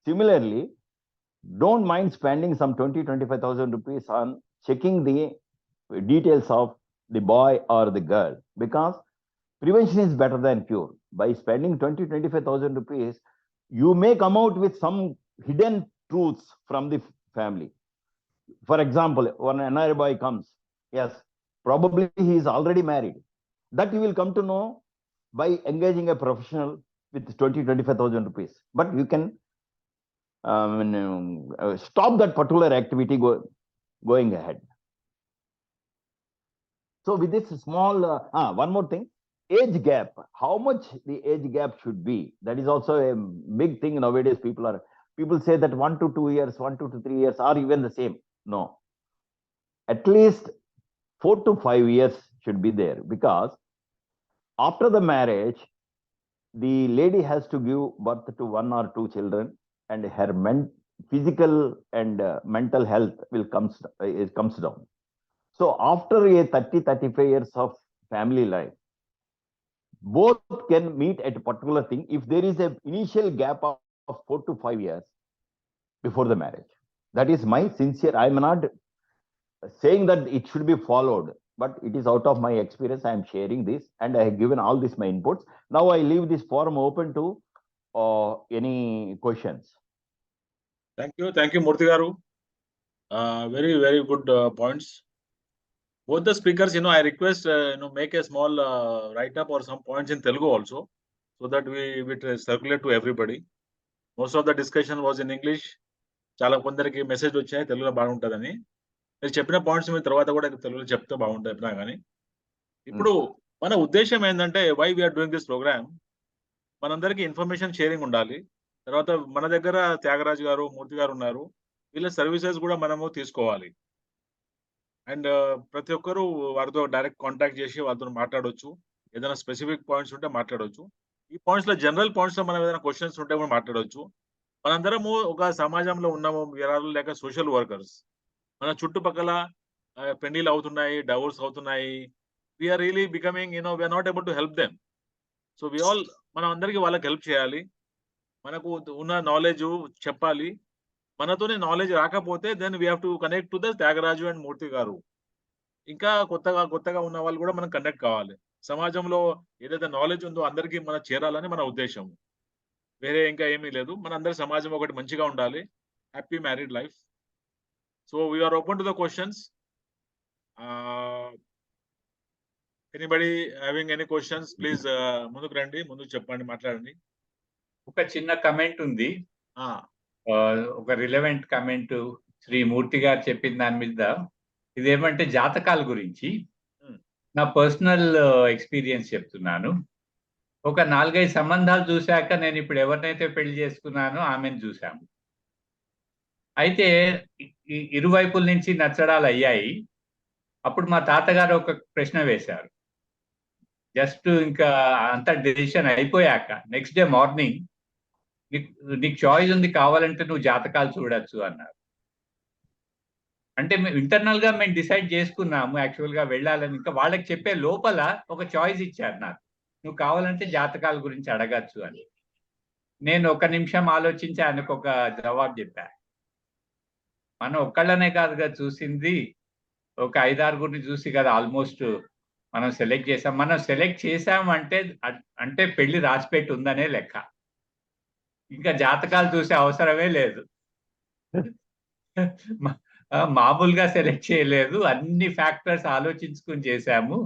Similarly, don't mind spending some 20-25,000 rupees on checking the details of the boy or the girl, because prevention is better than cure. By spending 20-25,000 rupees, you may come out with some hidden truths from the family. For example, when an NRI boy comes, yes, probably he is already married. That you will come to know by engaging a professional with 20-25,000 rupees. But you can stop that particular activity going ahead. So with this small, one more thing, age gap, how much the age gap should be? That is also a big thing nowadays. People say that 1 to 2 years, 1 to 3 years are even the same. No, at least 4 to 5 years should be there, because after the marriage, the lady has to give birth to 1 or 2 children, and her physical and mental health will comes down. So after a 30-35 years of family life, both can meet at a particular thing if there is an initial gap of 4 to 5 years before the marriage. That is my sincere, I am not saying that it should be followed, but it is out of my experience. I am sharing this, and I have given all this my inputs. Now I leave this forum open to any questions. Thank you, Murty garu. Very, very good points. Both the speakers, I request, make a small write-up or some points in Telugu also, so that we circulate to everybody. Most of the discussion was in English. చాలా కొందరికి message వచ్చాయి తెలుగులో బాగుంటుందని. మీరు చెప్పిన points మీ తర్వాత కూడా తెలుగులో చెప్తే బాగుంటుంది కానీ ఇప్పుడు మన ఉద్దేశం ఏంటంటే, why we're doing this programme, మనందరికీ ఇన్ఫర్మేషన్ షేరింగ్ ఉండాలి. తర్వాత మన దగ్గర త్యాగరాజు గారు, మూర్తి గారు ఉన్నారు, వీళ్ళ సర్వీసెస్ కూడా మనము తీసుకోవాలి. అండ్ ప్రతి ఒక్కరూ వారితో డైరెక్ట్ కాంటాక్ట్ చేసి వాళ్ళతో మాట్లాడవచ్చు. ఏదైనా స్పెసిఫిక్ పాయింట్స్ ఉంటే మాట్లాడవచ్చు. ఈ పాయింట్స్ లో జనరల్ పాయింట్స్ లో మనం ఏదైనా క్వశ్చన్స్ ఉంటే కూడా మాట్లాడవచ్చు. మనందరము ఒక సమాజంలో ఉన్నాము, వీరాలు లేక సోషల్ వర్కర్స్. మన చుట్టుపక్కల పెళ్లిలు అవుతున్నాయి, డైవోర్స్ అవుతున్నాయి. We're really becoming, we're not able to help them. సో మనం అందరికీ వాళ్ళకి హెల్ప్ చేయాలి. మనకు ఉన్న నాలెడ్జ్ చెప్పాలి. మనతోనే నాలెడ్జ్ రాకపోతే then we have to connect to the Thyagaraju and Murthy garu. ఇంకా కొత్తగా ఉన్న వాళ్ళు కూడా మనం కనెక్ట్ కావాలి. సమాజంలో ఏదైతే నాలెడ్జ్ ఉందో అందరికీ మనం చేరాలని మన ఉద్దేశం. వేరే ఇంకా ఏమీ లేదు. మన అందరి సమాజం ఒకటి మంచిగా ఉండాలి. Happy married life. So we're open to the questions. Anybody having any questions, please ముందుకు రండి, ముందుకు చెప్పండి, మాట్లాడండి. ఒక చిన్న కమెంట్ ఉంది, ఒక రిలవెంట్ కమెంట్ శ్రీ మూర్తి గారు చెప్పిన దాని మీద. ఇదేమంటే జాతకాల గురించి నా పర్సనల్ ఎక్స్పీరియన్స్ చెప్తున్నాను. ఒక 4-5 సంబంధాలు చూశాక నేను ఇప్పుడు ఎవరినైతే పెళ్లి చేసుకున్నానో ఆమెను చూశాము. అయితే ఇరువైపుల నుంచి నచ్చడాలు అయ్యాయి. అప్పుడు మా తాతగారు ఒక ప్రశ్న వేశారు. జస్ట్ ఇంకా అంత డెసిషన్ అయిపోయాక నెక్స్ట్ డే మార్నింగ్, నీకు చాయిస్ ఉంది, కావాలంటే నువ్వు జాతకాలు చూడొచ్చు అన్నారు. అంటే మేము ఇంటర్నల్ గా మేము డిసైడ్ చేసుకున్నాము యాక్చువల్ గా వెళ్ళాలని. ఇంకా వాళ్ళకి చెప్పే లోపల ఒక చాయిస్ ఇచ్చారు నాకు, నువ్వు కావాలంటే జాతకాల గురించి అడగచ్చు అని. నేను ఒక నిమిషం ఆలోచించి ఆయనకు ఒక జవాబు చెప్పా. మనం ఒక్కళ్ళనే కాదుగా చూసింది, ఒక 5-6 చూసి కదా ఆల్మోస్ట్ మనం సెలెక్ట్ చేసాం. మనం సెలెక్ట్ చేసామంటే అంటే పెళ్లి రాసిపెట్టి ఉందనే లెక్క. ఇంకా జాతకాలు చూసే అవసరమే లేదు. మామూలుగా సెలెక్ట్ చేయలేదు, అన్ని ఫ్యాక్టర్స్ ఆలోచించుకుని చేశాము.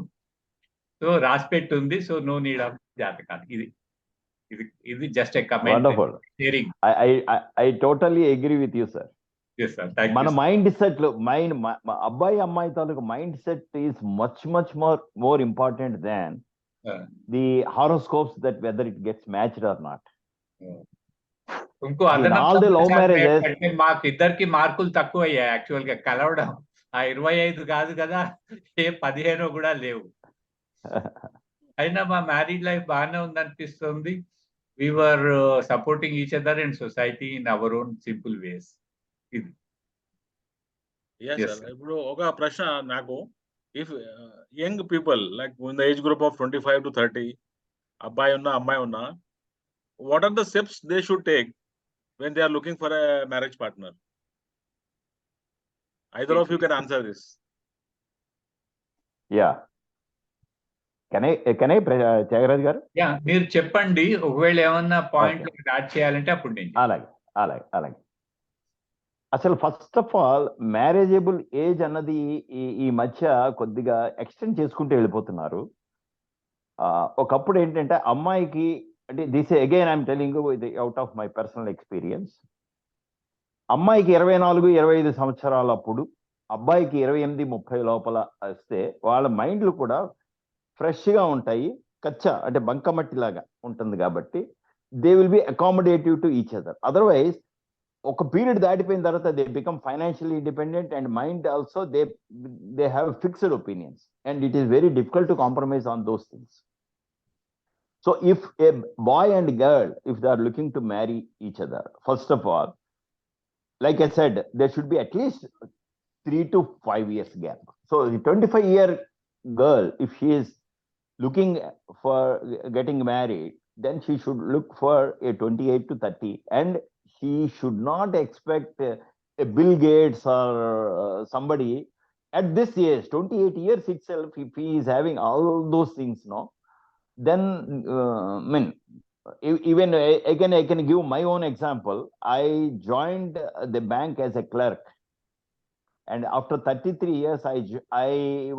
సో రాసిపెట్టి ఉంది, సో నో నీడ్ ఆఫ్ జాతకాలు. ఇది ఇది ఇది just a comment sharing. I totally agree with you, sir. Yes, sir. Thank మన you, sir. మైండ్ సెట్ లో అబ్బాయి అమ్మాయి తాలూకు mindset is much more important than the horoscopes that whether it gets matched or not. ఇంకో all the love marriages అంటే మాకు ఇద్దరికి మార్కులు తక్కువ అయ్యాయి యాక్చువల్ గా కలవడం. ఆ 25 కాదు కదా, ఏ 15 కూడా లేవు. అయినా మా మ్యారీడ్ లైఫ్ బాగానే ఉందనిపిస్తుంది. We were supporting each other in society in our own simple ways. Yes, Yes, sir. sir. ఇప్పుడు ఒక ప్రశ్న నాకు, if young people like in the age group of 25 to 30, అబ్బాయి ఉన్నా అమ్మాయి ఉన్నా, what are the steps they should take when they are looking for a marriage partner? Either of you can answer this. Yeah can I Tyagaraj గారు? Yeah, మీరు చెప్పండి. ఒకవేళ ఏమన్నా point add చేయాలంటే అప్పుడు నేను. అలాగే అసలు first of all marriageable age అన్నది ఈ మధ్య కొద్దిగా ఎక్స్టెండ్ చేసుకుంటూ వెళ్ళిపోతున్నారు. ఒకప్పుడు ఏంటంటే అమ్మాయికి, అంటే this again I'm telling out of my personal experience, అమ్మాయికి 24-25 సంవత్సరాలప్పుడు, అబ్బాయికి 28-30 లోపల వస్తే వాళ్ళ మైండ్లు కూడా ఫ్రెష్గా ఉంటాయి. అంటే బంకమట్టి లాగా ఉంటుంది కాబట్టి they will be accommodative to each other. Otherwise ఒక పీరియడ్ దాటిపోయిన తర్వాత they become financially independent and mind also they have fixed opinions and it is very difficult to compromise on those things. So if a boy and girl, if they are looking to marry each other, first of all, like I said, there should be at least 3 to 5 years gap. So the 25-year girl, if she is looking for getting married, then she should look for a 28 to 30, and she should not expect a Bill Gates or somebody at this age, 28 years itself. If he is having all those things, no, then even again I can give my own example. I joined the bank as a clerk, and after 33 years I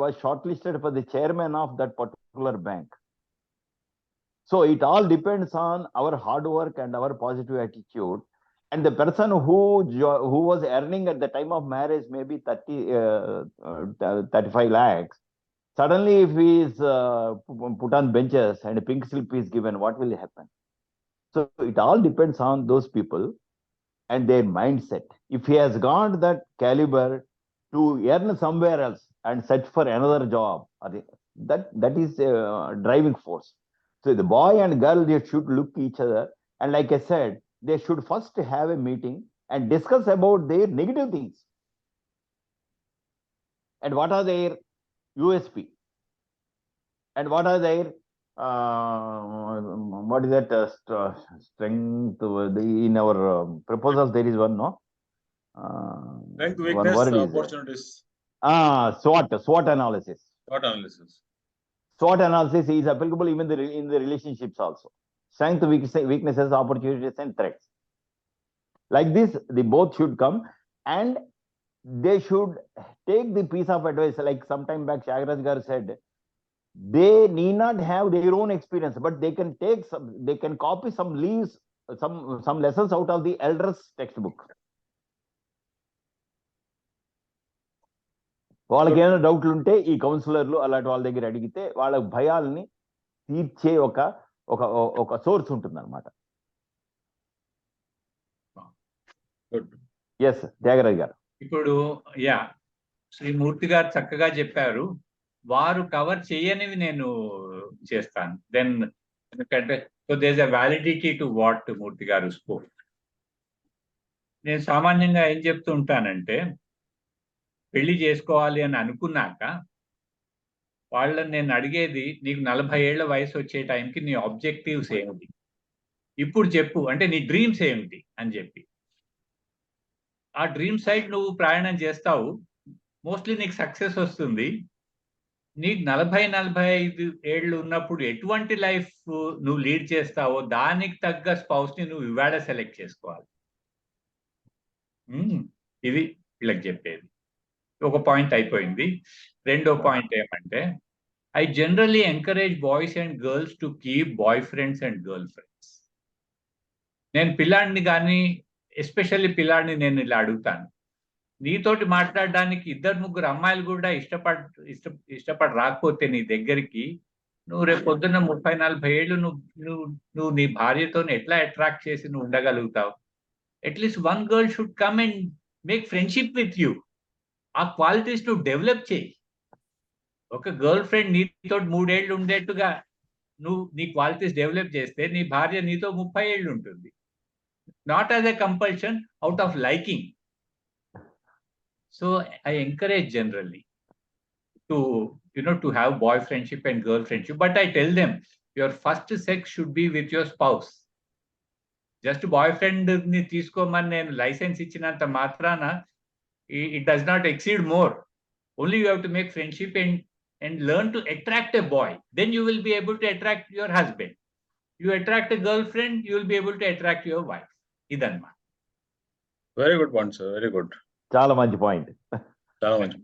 was shortlisted for the chairman of that particular bank. So it all depends on our hard work and our positive attitude. And the person who was earning at the time of marriage maybe 35 lakhs, suddenly if he is put on benches and a pink slip is given, what will happen? So it all depends on those people and their mindset. If he has got that caliber to earn somewhere else and search for another job, that is a driving force. So the boy and girl, they should look each other, and like I said, they should first have a meeting and discuss about their negative things and what are their USP and what are their what is that strength? In our proposals there is one, no? Strength, weakness, opportunities. SWOT analysis. SWOT analysis is applicable even in the relationships also. Strength, weaknesses, opportunities, and threats. Like this, the both should come, and they should take the piece of advice. Like some time back, Thyagaraju garu said, they need not have their own experience, but they can copy some leaves, some lessons out of the elders' textbook. వాళ్ళకి ఏమైనా డౌట్లు ఉంటే ఈ కౌన్సిలర్లు అలాంటి వాళ్ళ దగ్గర అడిగితే వాళ్ళ భయాల్ని తీర్చే ఒక సోర్స్ ఉంటుంది అనమాట. ఎస్ త్యాగరాజు గారు. ఇప్పుడు శ్రీ మూర్తి గారు చక్కగా చెప్పారు. వారు కవర్ చేయనివి నేను చేస్తాను. దెన్ ఎందుకంటే so there a validity to what Murthy garu spoke. నేను సామాన్యంగా ఏం చెప్తూ ఉంటానంటే, పెళ్లి చేసుకోవాలి అని అనుకున్నాక వాళ్ళని నేను అడిగేది, నీకు 40 ఏళ్ల వయసు వచ్చే టైంకి నీ ఆబ్జెక్టివ్స్ ఏమిటి, ఇప్పుడు చెప్పు, అంటే నీ డ్రీమ్స్ ఏమిటి అని చెప్పి. ఆ డ్రీమ్ సైడ్ నువ్వు ప్రయాణం చేస్తావు, మోస్ట్లీ నీకు సక్సెస్ వస్తుంది. నీకు 40-45 ఏళ్ళు ఉన్నప్పుడు ఎటువంటి లైఫ్ నువ్వు లీడ్ చేస్తావో దానికి తగ్గ స్పౌస్ని నువ్వు ఇవాళ సెలెక్ట్ చేసుకోవాలి. ఇది వీళ్ళకి చెప్పేది. ఒక పాయింట్ అయిపోయింది. రెండో పాయింట్ ఏమంటే, I generally encourage boys and girls to keep boyfriends and girlfriends. నేను పిల్లాడిని కానీ ఎస్పెషల్లీ పిల్లాడిని నేను ఇలా అడుగుతాను, నీతోటి మాట్లాడడానికి 2-3 అమ్మాయిలు కూడా ఇష్టపడి రాకపోతే నీ దగ్గరికి, నువ్వు రేపు పొద్దున్న 30-40 ఏళ్ళు నువ్వు నీ భార్యతో ఎట్లా అట్రాక్ట్ చేసి నువ్వు ఉండగలుగుతావు? At least one girl should come and make friendship with you. ఆ క్వాలిటీస్ నువ్వు డెవలప్ చేయి. ఒక గర్ల్ ఫ్రెండ్ నీతో 3 ఏళ్ళు ఉండేట్టుగా నువ్వు నీ క్వాలిటీస్ డెవలప్ చేస్తే నీ భార్య నీతో 30 ఏళ్ళు ఉంటుంది. Not as a compulsion, out of liking. So I encourage generally to have boy friendship and girl friendship, but I tell them your first sex should be with your spouse. Just boyfriend ni తీసుకోమని నేను licence ఇచ్చినంత మాత్రాన it does not exceed more. Only you have to make friendship and learn to attract a boy. Then you will be able to attract your husband. You attract a girlfriend, you will be able to attract your wife. Idanma. Very good point, sir. Very good. చాలా మంచి point. చాలా మంచి.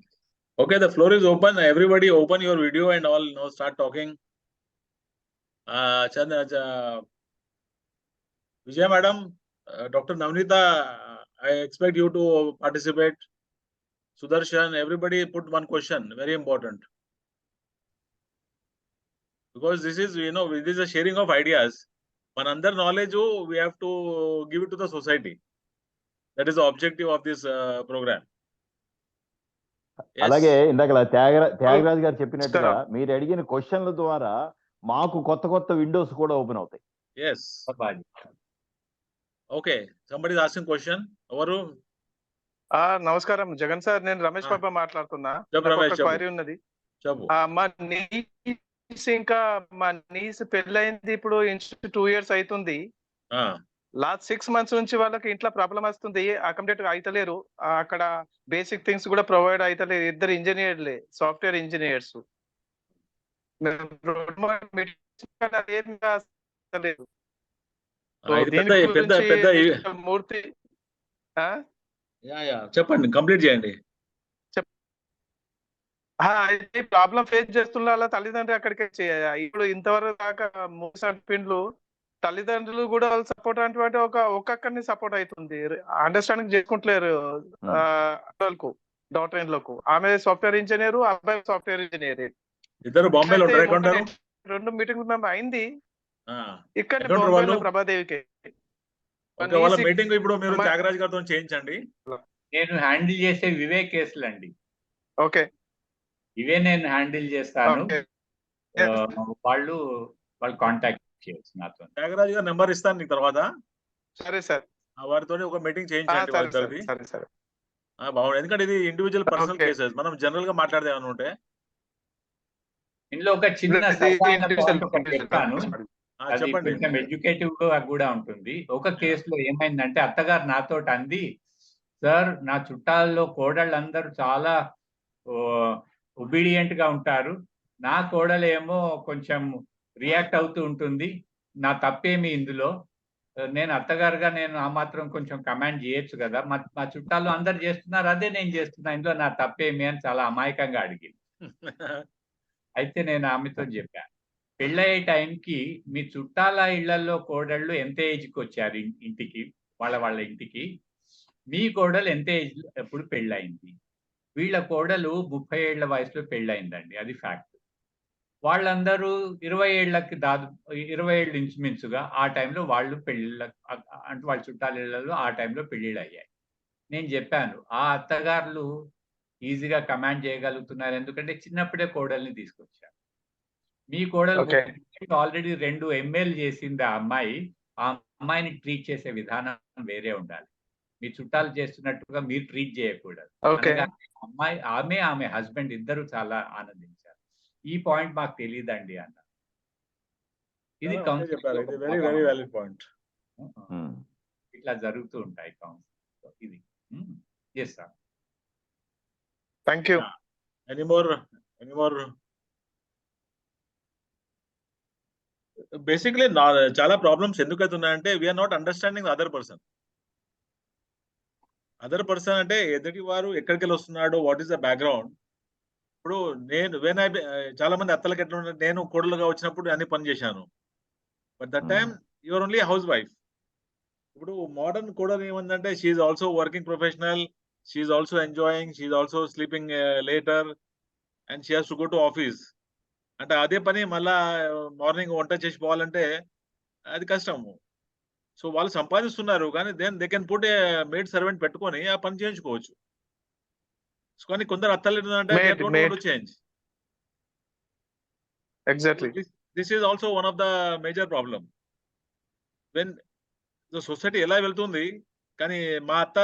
Okay, the floor is open. Everybody open your video and all start talking. Vijay madam, Dr. Navnita, I expect you to participate. Sudarshan, everybody put one question, very important. Because this is, this is a sharing of ideas. One other knowledge, we have to give it to the society. That is the objective of this program. అలాగే ఇందాక త్యాగరాజు గారు చెప్పినట్టుగా మీరు అడిగిన క్వశ్చన్ల ద్వారా మాకు కొత్త Windows కూడా ఓపెన్ అవుతాయి. Yes. Okay, somebody is asking question. ఎవరు? నమస్కారం జగన్ సార్, నేను రమేష్ బాబా మాట్లాడుతున్నా. క్వైరీ ఉన్నది. మా నీస్ పెళ్ళైంది ఇప్పుడు 2 years అవుతుంది. లాస్ట్ 6 months నుంచి వాళ్ళకి ఇంట్లో ప్రాబ్లం వస్తుంది, అకామిడేట్ అయితలేరు. అక్కడ బేసిక్ థింగ్స్ కూడా ప్రొవైడ్ అయితలేదు. 2 ఇంజనీర్లే, సాఫ్ట్వేర్ ఇంజనీర్స్. మూర్తి చెప్పండి, కంప్లీట్ చేయండి. అయితే ప్రాబ్లం ఫేస్ చేస్తున్న తల్లిదండ్రులు అక్కడికి ఇప్పుడు ఇంతవరకు దాకా 3 చెప్పిండ్లు. తల్లిదండ్రులు కూడా వాళ్ళు సపోర్ట్ అంటే ఒక్కొక్కరిని సపోర్ట్ అవుతుంది, అండర్స్టాండింగ్ చేసుకుంటలేరు. డాక్టర్ ఇన్లకు ఆమె సాఫ్ట్వేర్ ఇంజనీర్, అబ్బాయి సాఫ్ట్వేర్ ఇంజనీర్. ఇద్దరు బాంబేలో ఉంటారు. 2 మీటింగ్ మేము అయింది ఇక్కడ ప్రభాదేవికి. మీటింగ్ ఇప్పుడు మీరు త్యాగరాజ్ గారితో చేయించండి. నేను హ్యాండిల్ చేసే ఇవే కేసులు అండి. ఓకే, ఇవే నేను హ్యాండిల్ చేస్తాను. వాళ్ళు కాంటాక్ట్ చేయొచ్చు నాతో. త్యాగరాజ్ గారు నెంబర్ ఇస్తాను నీకు తర్వాత. సరే సార్, వారితో ఒక మీటింగ్ చేయించండి. బాగుంది, ఎందుకంటే ఇది ఇండివిజువల్ పర్సనల్ కేసెస్. మనం జనరల్ గా మాట్లాడదామని ఉంటే ఇందులో ఒక చిన్న చెప్తాను, కొంచెం ఎడ్యుకేటివ్ కూడా ఉంటుంది. ఒక కేసులో ఏమైందంటే, అత్తగారు నాతో అంది, సార్ నా చుట్టాల్లో కోడళ్ళందరూ చాలా ఒబీడియంట్ గా ఉంటారు, నా కోడలు ఏమో కొంచెం రియాక్ట్ అవుతూ ఉంటుంది, నా తప్పేమి ఇందులో, నేను అత్తగారుగా నేను ఆ మాత్రం కొంచెం కమాండ్ చేయొచ్చు కదా, మా చుట్టాలు అందరు చేస్తున్నారు అదే నేను చేస్తున్నా, ఇందులో నా తప్పేమి అని చాలా అమాయకంగా అడిగింది. అయితే నేను ఆమెతో చెప్పాను, పెళ్ళయ్యే టైంకి మీ చుట్టాల ఇళ్లలో కోడళ్ళు ఎంత ఏజ్కి వచ్చారు ఇంటికి, వాళ్ళ ఇంటికి, మీ కోడలు ఎంత ఏజ్ ఎప్పుడు పెళ్ళయింది. వీళ్ళ కోడలు 30 ఏళ్ల వయసులో పెళ్ళయిందండి, అది ఫ్యాక్ట్. వాళ్ళందరూ 20 ఏళ్ళకి 20 ఏళ్ళు ఇంచుమించుగా ఆ టైంలో వాళ్ళు పెళ్ళిళ్ళ అంటే వాళ్ళ చుట్టాల ఇళ్లలో ఆ టైంలో పెళ్ళిళ్ళు అయ్యాయి. నేను చెప్పాను ఆ అత్తగారులు ఈజీగా కమాండ్ చేయగలుగుతున్నారు, ఎందుకంటే చిన్నప్పుడే కోడల్ని తీసుకొచ్చారు. మీ కోడలు ఆల్రెడీ 2 ML చేసింది ఆ అమ్మాయి. ఆ అమ్మాయిని ట్రీట్ చేసే విధానం వేరే ఉండాలి. మీ చుట్టాలు చేస్తున్నట్టుగా మీరు ట్రీట్ చేయకూడదు. ఆమె హస్బెండ్ ఇద్దరు చాలా ఆనందించారు. ఈ పాయింట్ మాకు తెలియదండి అన్న. ఇది వెరీ వెరీ వాలిడ్ పాయింట్. ఇట్లా జరుగుతూ ఉంటాయి కౌన్సిలింగ్. ఇది yes sir. Thank you. Any more basically చాలా ప్రాబ్లమ్స్ ఎందుకు అవుతున్నాయంటే we are not understanding other person అంటే ఎదుటి వారు ఎక్కడికి వెళ్ళి వస్తున్నాడు, వాట్ ఈస్ ద బ్యాక్గ్రౌండ్. ఇప్పుడు నేను చాలా మంది అత్తలకి ఎట్లా ఉంటారు, నేను కోడలుగా వచ్చినప్పుడు అన్ని పని చేశాను, but that time your only housewife. ఇప్పుడు మోడర్న్ కోడలు ఏమందంటే she also working professional, she also enjoying, she also sleeping later and she has to go to office. అంటే అదే పని మళ్ళా మార్నింగ్ వంట చేసి పోవాలంటే అది కష్టము. సో వాళ్ళు సంపాదిస్తున్నారు, కానీ then they can put a maid servant పెట్టుకొని ఆ పని చేయించుకోవచ్చు. కానీ కొందరు అత్తలు ఏంటంటే change. Exactly. This is also one of the major problem. When the society ఎలా వెళ్తుంది, కానీ మా అత్త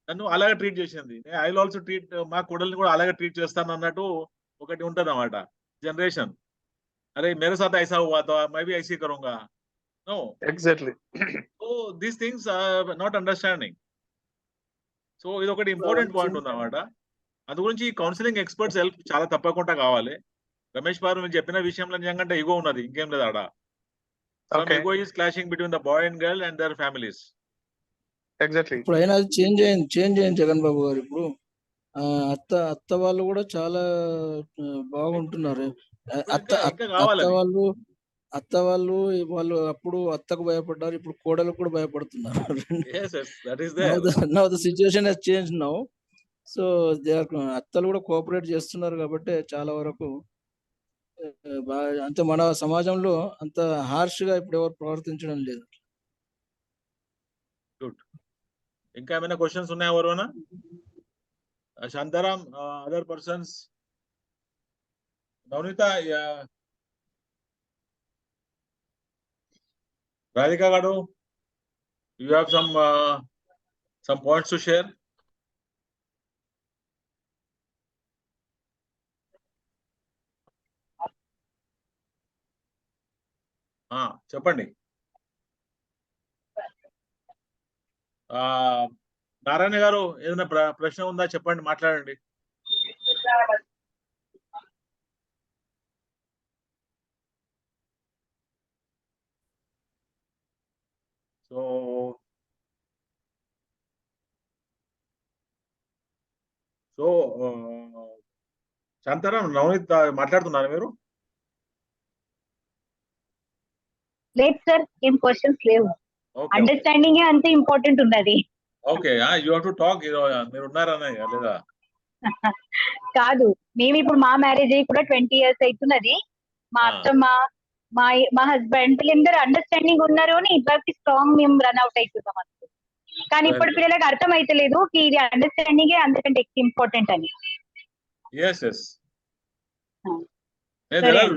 నన్ను అలాగే ట్రీట్ చేసింది, ఐ విల్ ఆల్సో ట్రీట్ మా కోడల్ని కూడా అలాగే ట్రీట్ చేస్తాను అన్నట్టు ఒకటి ఉంటుంది అన్నమాట जनरेशन. अरे मेरे साथ ऐसा हुआ था, मैं भी ऐसे करूंगा. No, exactly. So these things are not understanding. So ఇది ఒకటి ఇంపార్టెంట్ పాయింట్ ఉందన్నమాట. అందు గురించి కౌన్సిలింగ్ ఎక్స్పర్ట్స్ హెల్ప్ చాలా తప్పకుండా కావాలి. రమేష్ బాబు మీరు చెప్పిన విషయంలో నిజంగా ఈగో ఉన్నది, ఇంకేం లేదు ఆడ. Some ego is clashing between the boy and girl and their families. Exactly. ఇప్పుడు అయినా అది చేంజ్ అయింది జగన్ బాబు గారు. ఇప్పుడు అత్త వాళ్ళు కూడా చాలా బాగుంటున్నారు. అత్త వాళ్ళు అప్పుడు అత్తకు భయపడ్డారు, ఇప్పుడు కోడలకు కూడా భయపడుతున్నారు. Now the situation has changed now. So అత్తలు కూడా కోఆపరేట్ చేస్తున్నారు కాబట్టి చాలా వరకు అంతే. మన సమాజంలో అంత హార్ష్ గా ఇప్పుడు ఎవరు ప్రవర్తించడం లేదు. గుడ్. ఇంకా ఏమైనా క్వశ్చన్స్ ఉన్నాయా ఎవరైనా? Shantaram, other persons? Navnita, Radhika Garu, you have some points to share? చెప్పండి. నారాయణ గారు ఏదైనా ప్రశ్న ఉందా చెప్పండి, మాట్లాడండి. సో శాంతారాం, నవనీత్ మాట్లాడుతున్నారు మీరు? లేదు సార్, ఏం క్వశ్చన్స్ లేవు. అండర్స్టాండింగ్ అంతే ఇంపార్టెంట్ ఉన్నది. Okay, you have to talk. మీరు ఉన్నారనే లేదా? కాదు, మేము ఇప్పుడు మా మ్యారేజ్ అయ్యి కూడా 20 years అవుతున్నది. మా అత్తమ్మ, మా హస్బెండ్ వీళ్ళందరూ అండర్స్టాండింగ్ ఉన్నారు అని ఇప్పటికి స్ట్రాంగ్ మేము రన్ అవుట్ అవుతున్నాం అనుకో. కానీ ఇప్పుడు పిల్లలకు అర్థం అయితలేదు ఇది అండర్స్టాండింగ్ అందుకంటే ఎక్కువ ఇంపార్టెంట్ అని. Yes. There are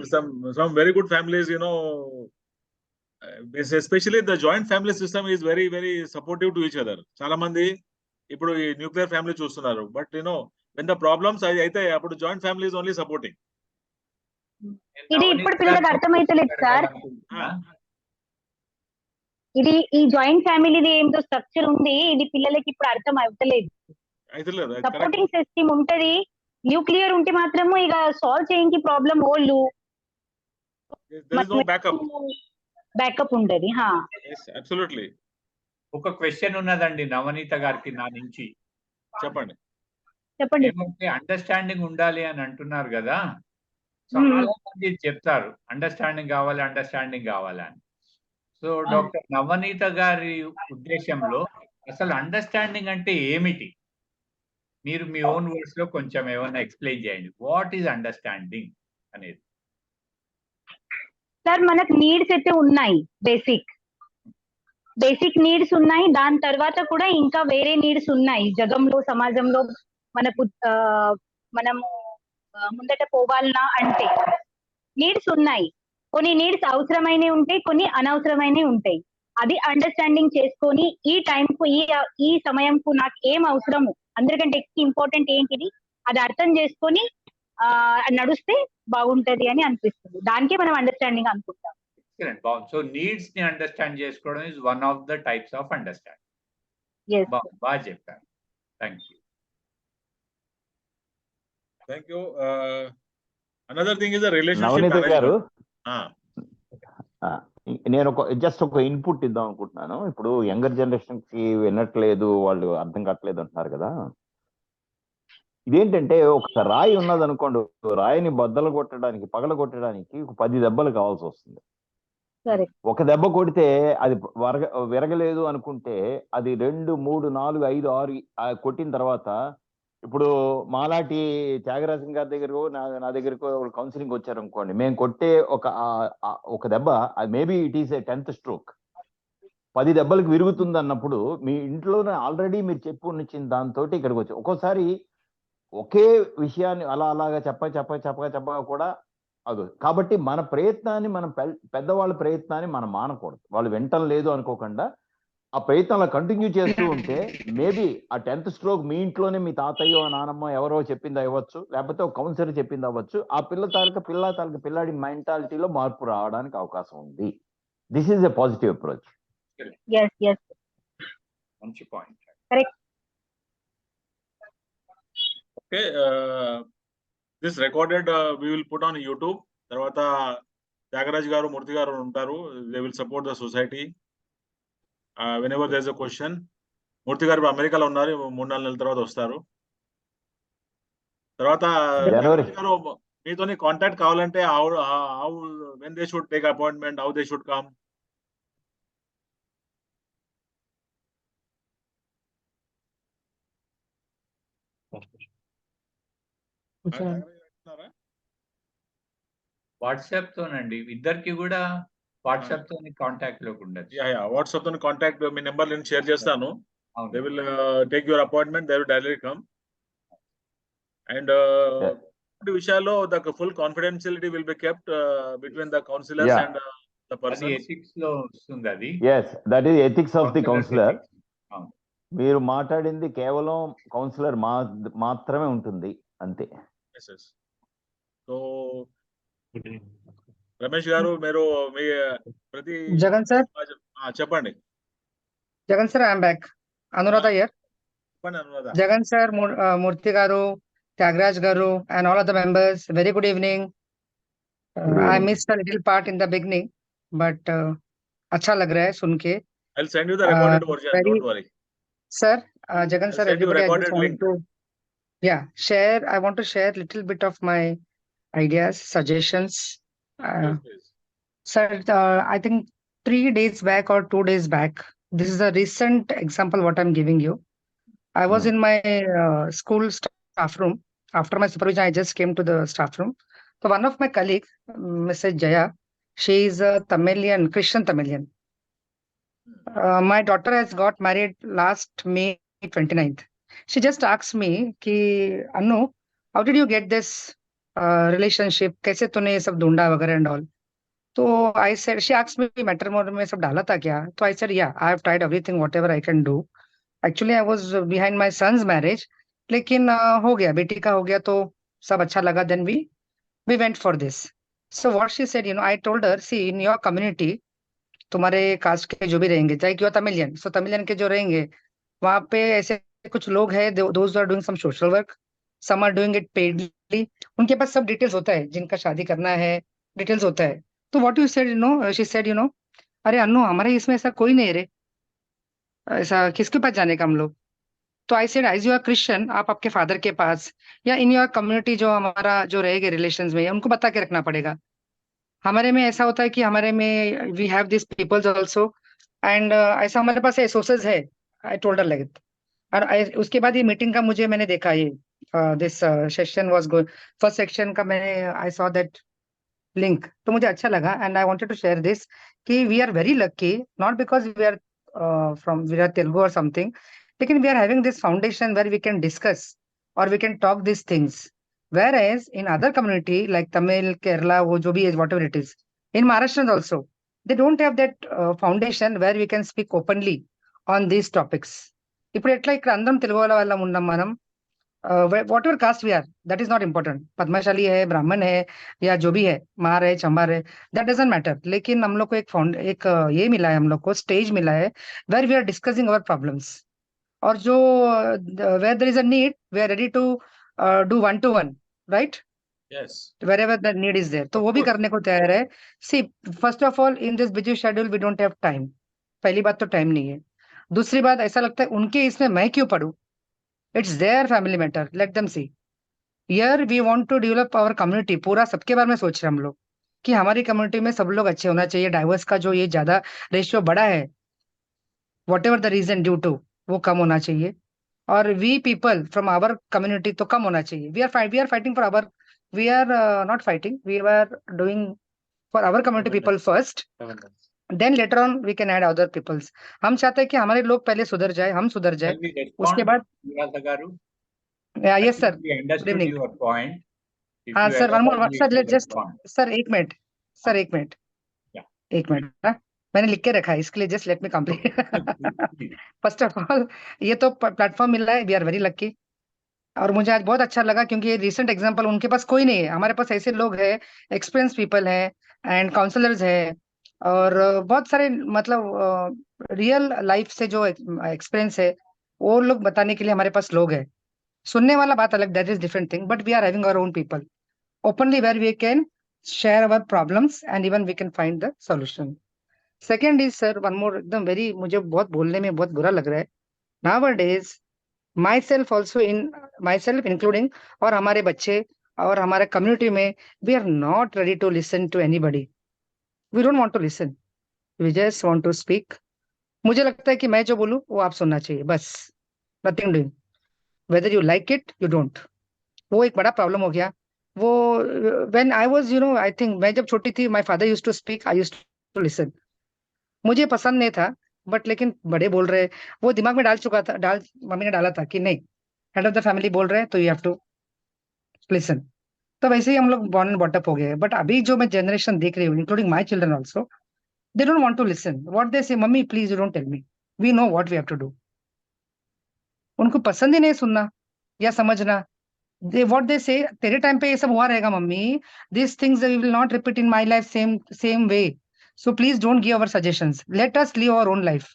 some very good families, especially the joint family system is very very supportive to each other. చాలా మంది ఇప్పుడు ఈ న్యూక్లియర్ ఫ్యామిలీ చూస్తున్నారు, బట్ when the problems అయితే అప్పుడు joint family is only supporting. ఇది ఇప్పుడు పిల్లలకు అర్థమైతలేదు సార్. ఇది ఈ జాయింట్ ఫ్యామిలీది ఏంటో స్ట్రక్చర్ ఉంది, ఇది పిల్లలకి ఇప్పుడు అర్థం అవుతలేదు. సపోర్టింగ్ సిస్టమ్ ఉంటది, న్యూక్లియర్ ఉంటే మాత్రము ఇక సాల్వ్ చేయడానికి ప్రాబ్లం ఓళ్ళు బ్యాకప్ ఉండదు. అబ్సల్యూట్లీ. ఒక క్వశ్చన్ ఉన్నదండి నవనీత గారికి నా నుంచి. చెప్పండి. అండర్స్టాండింగ్ ఉండాలి అని అంటున్నారు కదా, చాలా మంది చెప్తారు అండర్స్టాండింగ్ కావాలి అని. సో డాక్టర్ నవనీత గారి ఉద్దేశంలో అసలు అండర్స్టాండింగ్ అంటే ఏమిటి? మీరు మీ ఓన్ వర్డ్స్ లో కొంచెం ఏమన్నా ఎక్స్ప్లెయిన్ చేయండి. వాట్ ఈజ్ అండర్స్టాండింగ్ అనేది? సార్, మనకు నీడ్స్ అయితే ఉన్నాయి బేసిక్. బేసిక్ నీడ్స్ ఉన్నాయి, దాని తర్వాత కూడా ఇంకా వేరే నీడ్స్ ఉన్నాయి జగంలో, సమాజంలో మనకు మనము ముందట పోవాలన్నా అంటే నీడ్స్ ఉన్నాయి. కొన్ని నీడ్స్ అవసరమైనవి ఉంటాయి, కొన్ని అనవసరమైనవి ఉంటాయి. అది అండర్స్టాండింగ్ చేసుకొని ఈ టైంకు ఈ సమయంకు నాకు ఏం అవసరము, అందరికంటే ఇంపార్టెంట్ ఏంటిది అది అర్థం చేసుకొని నడుస్తే బాగుంటది అని అనిపిస్తుంది. దానికే మనం అండర్స్టాండింగ్ అనుకుంటాం. Excellent. So needs ni understand చేసుకోవడం is one of the types of understanding. Yes. బాగా చెప్పారు. Thank you. Thank you. Another thing is the relationship నవనీత గారు, management. నేను జస్ట్ ఒక ఇన్పుట్ ఇద్దాం అనుకుంటున్నాను. ఇప్పుడు యంగర్ జనరేషన్ కి వినట్లేదు, వాళ్ళు అర్థం కావట్లేదు అంటున్నారు కదా. ఇదేంటంటే ఒక రాయి ఉన్నది అనుకోండి, రాయిని బద్దలు కొట్టడానికి, పగల కొట్టడానికి 10 దెబ్బలు కావాల్సి వస్తుంది. ఒక దెబ్బ కొడితే అది విరగలేదు అనుకుంటే అది 2, 3, 4, 5, 6 కొట్టిన తర్వాత, ఇప్పుడు మాలాంటి త్యాగరాజన్ గారి దగ్గరకు నా దగ్గరకు కౌన్సిలింగ్ వచ్చారు అనుకోండి, మేము కొట్టే ఒక దెబ్బ maybe it is A 10th stroke. 10 దెబ్బలకు విరుగుతుంది అన్నప్పుడు మీ ఇంట్లోనే ఆల్రెడీ మీరు చెప్పు ఉంచిన దాంతో ఇక్కడికి వచ్చి ఒక్కోసారి ఒకే విషయాన్ని అలాగా చెప్పగా కూడా అది. కాబట్టి మన ప్రయత్నాన్ని, మనం పెద్దవాళ్ళ ప్రయత్నాన్ని మనం మానకూడదు. వాళ్ళు వింటం లేదు అనుకోకుండా ఆ ప్రయత్నంలో కంటిన్యూ చేస్తూ ఉంటే మేబీ ఆ 10th స్ట్రోక్ మీ ఇంట్లోనే మీ తాతయ్యో నానమ్మ ఎవరో చెప్పింది అవ్వచ్చు, లేకపోతే ఒక కౌన్సిలర్ చెప్పింది అవ్వచ్చు. ఆ పిల్లాడి మెంటాలిటీలో మార్పు రావడానికి అవకాశం ఉంది. This is a positive approach. మంచి point. Okay, this recorded we will put on YouTube. తర్వాత త్యాగరాజు గారు, మూర్తి గారు ఉంటారు. They will support the society. Whenever there is a question. మూర్తి గారు అమెరికాలో ఉన్నారు, 3-4 నెలల తర్వాత వస్తారు. తర్వాత త్యాగరాజు గారు మీతోని కాంటాక్ట్ కావాలంటే how when they should take appointment, how they should come. WhatsApp తోనండి, ఇద్దరికి కూడా వాట్సాప్ తోని కాంటాక్ట్ లోకి ఉండొచ్చు. వాట్సాప్ తోని కాంటాక్ట్, మీ నెంబర్ నేను షేర్ చేస్తాను. They will take your appointment, they will directly come. And విషయాల్లో the full confidentiality will be kept between the counselors and the person. అది ఎథిక్స్ లో వస్తుంది అది. Yes, that is ethics of the counselor. మీరు మాట్లాడింది కేవలం councillor మాత్రమే ఉంటుంది, అంతే. సో రమేష్ గారు, మీరు మీ ప్రతి జగన్ సార్ చెప్పండి. Jagan sir, I'm back. Anuradha here. Jagan sir, Murthy garu, Thyagaraj గారు and all of the members, very good evening. I missed a little part in the beginning, but अच्छा लग रहा है सुन के. I'll send you the recorded version, don't worry. Sir, Jagan sir, everybody, I just want link. to share. I want to share little bit of my ideas, suggestions. Please. Sir, I think 3 days back or 2 days back, this is a recent example what I'm giving you. I was in my school staff room. After my supervision, I just came to the staff room. So one of my colleagues, Mrs. Jaya, she is a Tamilian, Christian Tamilian. My daughter has got married last May 29th. She just asked me, "Ki Anu, how did you get this relationship? कैसे तूने ये सब ढूंढा वगैरह and all?" So I said, she asked me, matrimony में सब डाला था क्या? So I said, yeah, I have tried everything, whatever I can do. Actually, I was behind my son's marriage, लेकिन हो गया, बेटी का हो गया तो सब अच्छा लगा. Then we went for this. So what she said, I told her, see, in your community, तुम्हारे कास्ट के जो भी रहेंगे, चाहे क्यों तमिलियन, सो तमिलियन के जो रहेंगे, वहाँ पे ऐसे कुछ लोग हैं, those who are doing some social work, some are doing it paidly. उनके पास सब डिटेल्स होता है, जिनका शादी करना है, डिटेल्स होता है. तो what you said, she said, अरे अन्नू, हमारे इसमें ऐसा कोई नहीं रे, ऐसा किसके पास जाने का हम लोग. तो I said, as you are Christian, आप आपके फादर के पास या इन योर कम्युनिटी जो हमारा जो रहेगा रिलेशंस में, उनको बता के रखना पड़ेगा. हमारे में ऐसा होता है कि हमारे में we have this peoples also, and ऐसा हमारे पास सोर्सेज है. I told her like it. और उसके बाद ये मीटिंग का मैंने देखा, ये this session was going, first section का मैंने आई सॉ दैट लिंक, तो मुझे अच्छा लगा. And I wanted to share this कि we are very lucky, not because we are from Virat Telugu or something. Lekin we are having this foundation where we can discuss or we can talk these things. Whereas in other community like Tamil, Kerala, wo jo bhi is, whatever it is, in Maharashtra also, they don't have that foundation where we can speak openly on these topics. ఇప్పుడు ఎట్లా ఇక్కడ అందరం తెలుగు వాళ్ళం ఉన్నాం మనం, whatever caste we are, that is not important. Padmashali है, ब्राह्मण है या जो भी है, मार है, चंबार है, that doesn't matter. लेकिन हम लोग को एक ये मिला है, हम लोग को स्टेज मिला है where we are discussing our problems. और जो where there is a need, we are ready to do one to one, right? Yes. Wherever the need is there. तो वो भी करने को तैयार है. See, first of all, in this busy schedule, we don't have time. पहली बात तो टाइम नहीं है. दूसरी बात, ऐसा लगता है उनके इसमें मैं क्यों पढ़ूं? It's their family matter. Let them see. Here we want to develop our community. पूरा सबके बारे में सोच रहे हम लोग कि हमारी कम्युनिटी में सब लोग अच्छे होना चाहिए. डाइवर्स का जो ये ज्यादा रेशियो बड़ा है, whatever the reason due to, वो कम होना चाहिए. और we people from our community तो कम होना चाहिए. We are fighting for our, we are not fighting. We were doing for our community people first. Then later on we can add other peoples. हम चाहते हैं कि हमारे लोग पहले सुधर जाए, हम सुधर जाए. उसके बाद yes sir. We understood your point. हाँ sir, one more sir, let's just sir एक मिनट sir, एक मिनट, एक मिनट, मैंने लिख के रखा है इसके लिए, just let me complete. First of all, ये तो प्लेटफॉर्म मिल रहा है, we are very lucky. और मुझे आज बहुत अच्छा लगा क्योंकि ये रिसेंट एग्जांपल उनके पास कोई नहीं है. हमारे पास ऐसे लोग हैं, एक्सपीरियंस पीपल हैं एंड काउंसलर्स हैं, और बहुत सारे मतलब रियल लाइफ से जो एक्सपीरियंस है वो लोग बताने के लिए हमारे पास लोग हैं. सुनने वाला बात अलग, that is different thing, but we are having our own people openly where we can share our problems and even we can find the solution. Second is sir, one more, एकदम वेरी, मुझे बहुत बोलने में बहुत बुरा लग रहा है. Nowadays myself also, in myself including, और हमारे बच्चे और हमारे कम्युनिटी में, we are not ready to listen to anybody. We don't want to listen. We just want to speak. मुझे लगता है कि मैं जो बोलूं वो आप सुनना चाहिए, बस. Nothing doing. Whether you like it, you don't. वो एक बड़ा प्रॉब्लम हो गया. वो when I was, I think मैं जब छोटी थी, my father used to speak, I used to listen. मुझे पसंद नहीं था, बट लेकिन बड़े बोल रहे, वो दिमाग में डाल चुका था, मम्मी ने डाला था कि नहीं, हेड ऑफ द फैमिली बोल रहे हैं तो यू हैव टू लिसन. तो वैसे ही हम लोग बॉर्न एंड बॉटअप हो गए. बट अभी जो मैं जनरेशन देख रही हूँ, including my children also, they don't want to listen. What they say, mummy please you don't tell me, we know what we have to do. उनको पसंद ही नहीं सुनना या समझना. व्हाट दे से, तेरे टाइम पे ये सब हुआ रहेगा मम्मी, this things we will not repeat in my life same way, so please don't give our suggestions, let us live our own life.